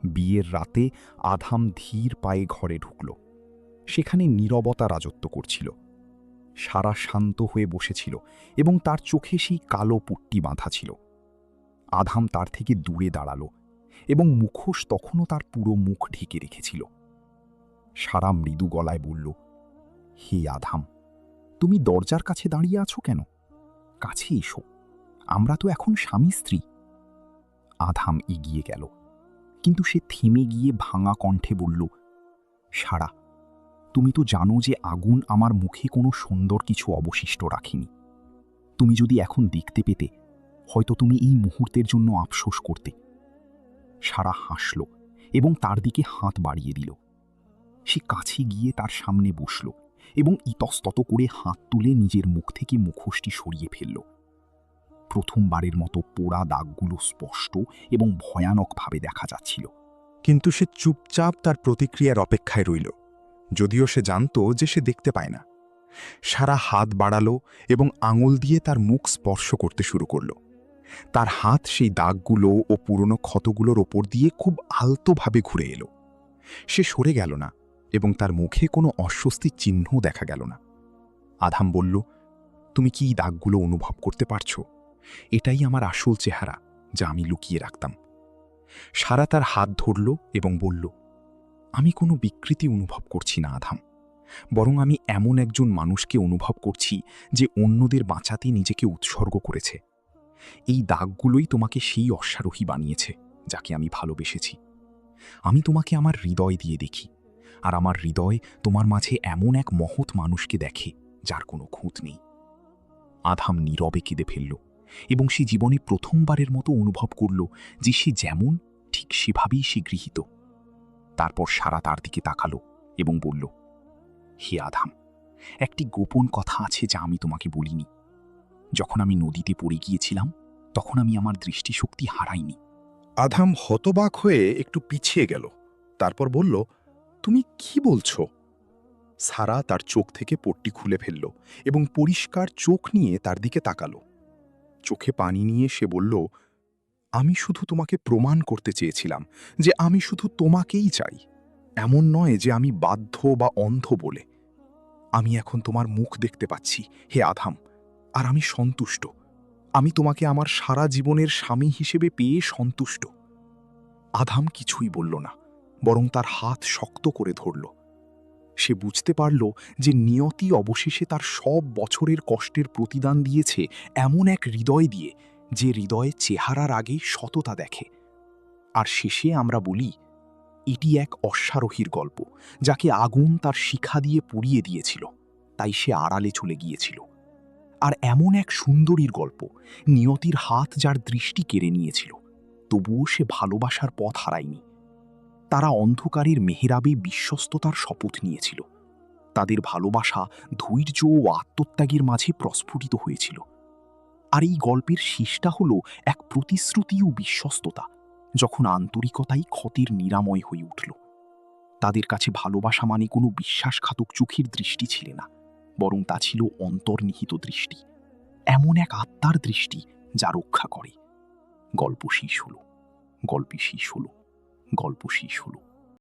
বিয়ের রাতে আধাম ধীর পায়ে ঘরে ঢুকল। সেখানে নীরবতা রাজত্ব করছিল। সারা শান্ত হয়ে বসেছিল এবং তার চোখে সেই কালো পুট্টি বাঁধা ছিল। আধাম তার থেকে দূরে দাঁড়াল এবং মুখোশ তখনও তার পুরো মুখ ঢেকে রেখেছিল। সারা মৃদু গলায় বলল, হে আধাম, তুমি দরজার কাছে দাঁড়িয়ে আছো কেন? কাছে এসো, আমরা তো এখন স্বামী স্ত্রী। আধাম এগিয়ে গেল, কিন্তু সে থেমে গিয়ে ভাঙা কণ্ঠে বলল, সারা, তুমি তো জানো যে আগুন আমার মুখে কোনো সুন্দর কিছু অবশিষ্ট রাখেনি। তুমি যদি এখন দেখতে পেতে, হয়তো তুমি এই মুহূর্তের জন্য আফসোস করতে। সারা হাসল এবং তার দিকে হাত বাড়িয়ে দিল। সে কাছে গিয়ে তার সামনে বসল এবং ইতস্তত করে হাত তুলে নিজের মুখ থেকে মুখোশটি সরিয়ে ফেলল। প্রথমবারের মতো পোড়া দাগগুলো স্পষ্ট এবং ভয়ানকভাবে দেখা যাচ্ছিল। কিন্তু সে চুপচাপ তার প্রতিক্রিয়ার অপেক্ষায় রইল, যদিও সে জানত যে সে দেখতে পায় না। সারা হাত বাড়ালো এবং আঙুল দিয়ে তার মুখ স্পর্শ করতে শুরু করল। তার হাত সেই দাগগুলো ও পুরনো ক্ষতগুলোর ওপর দিয়ে খুব আলতোভাবে ঘুরে এলো। সে সরে গেল না এবং তার মুখে কোনো অস্বস্তির চিহ্নও দেখা গেল না। আধাম বলল, তুমি কি এই দাগগুলো অনুভব করতে পারছো? এটাই আমার আসল চেহারা, যা আমি লুকিয়ে রাখতাম। সারা তার হাত ধরল এবং বলল, আমি কোনো বিকৃতি অনুভব করছি না আধাম, বরং আমি এমন একজন মানুষকে অনুভব করছি যে অন্যদের বাঁচাতে নিজেকে উৎসর্গ করেছে। এই দাগগুলোই তোমাকে সেই অশ্বারোহী বানিয়েছে যাকে আমি ভালোবেসেছি। আমি তোমাকে আমার হৃদয় দিয়ে দেখি, আর আমার হৃদয় তোমার মাঝে এমন এক মহৎ মানুষকে দেখে যার কোনো খুঁত নেই। আধাম নীরবে কেঁদে ফেলল এবং সে জীবনে প্রথমবারের মতো অনুভব করল যে সে যেমন ঠিক সেভাবেই সে গৃহীত। তারপর সারা তার দিকে তাকালো এবং বলল, হে আধাম, একটি গোপন কথা আছে যা আমি তোমাকে বলিনি। যখন আমি নদীতে পড়ে গিয়েছিলাম তখন আমি আমার দৃষ্টিশক্তি হারাইনি। আধাম হতবাক হয়ে একটু পিছিয়ে গেল, তারপর বলল, তুমি কি বলছো? সারা তার চোখ থেকে পট্টি খুলে ফেলল এবং পরিষ্কার চোখ নিয়ে তার দিকে তাকালো। চোখে পানি নিয়ে সে বলল, আমি শুধু তোমাকে প্রমাণ করতে চেয়েছিলাম যে আমি শুধু তোমাকেই চাই। এমন নয় যে আমি বাধ্য বা অন্ধ বলে। আমি এখন তোমার মুখ দেখতে পাচ্ছি, হে আধাম, আর আমি সন্তুষ্ট। আমি তোমাকে আমার সারা জীবনের স্বামী হিসেবে পেয়ে সন্তুষ্ট। আধাম কিছুই বলল না, বরং তার হাত শক্ত করে ধরল। সে বুঝতে পারল যে নিয়তি অবশেষে তার সব বছরের কষ্টের প্রতিদান দিয়েছে এমন এক হৃদয় দিয়ে, যে হৃদয়ে চেহারার আগে সততা দেখে। আর শেষে আমরা বলি, এটি এক অশ্বারোহীর গল্প, যাকে আগুন তার শিখা দিয়ে পুড়িয়ে দিয়েছিল, তাই সে আড়ালে চলে গিয়েছিল। আর এমন এক সুন্দরীর গল্প, নিয়তির হাত যার দৃষ্টি কেড়ে নিয়েছিল, তবুও সে ভালোবাসার পথ হারায়নি। তারা অন্ধকারের মেহেরাবে বিশ্বস্ততার শপথ নিয়েছিল। তাদের ভালোবাসা ধৈর্য ও আত্মত্যাগের মাঝে প্রস্ফুটিত হয়েছিল। আর এই গল্পের শেষটা হলো এক প্রতিশ্রুতি ও বিশ্বস্ততা, যখন আন্তরিকতাই ক্ষতের নিরাময় হয়ে উঠল। তাদের কাছে ভালোবাসা মানে কোনো বিশ্বাসঘাতক চোখের দৃষ্টি ছিল না, বরং তা ছিল অন্তর্নিহিত দৃষ্টি, এমন এক আত্মার দৃষ্টি যা রক্ষা করে। গল্প শেষ হলো, গল্প শেষ হলো, গল্প শেষ হলো।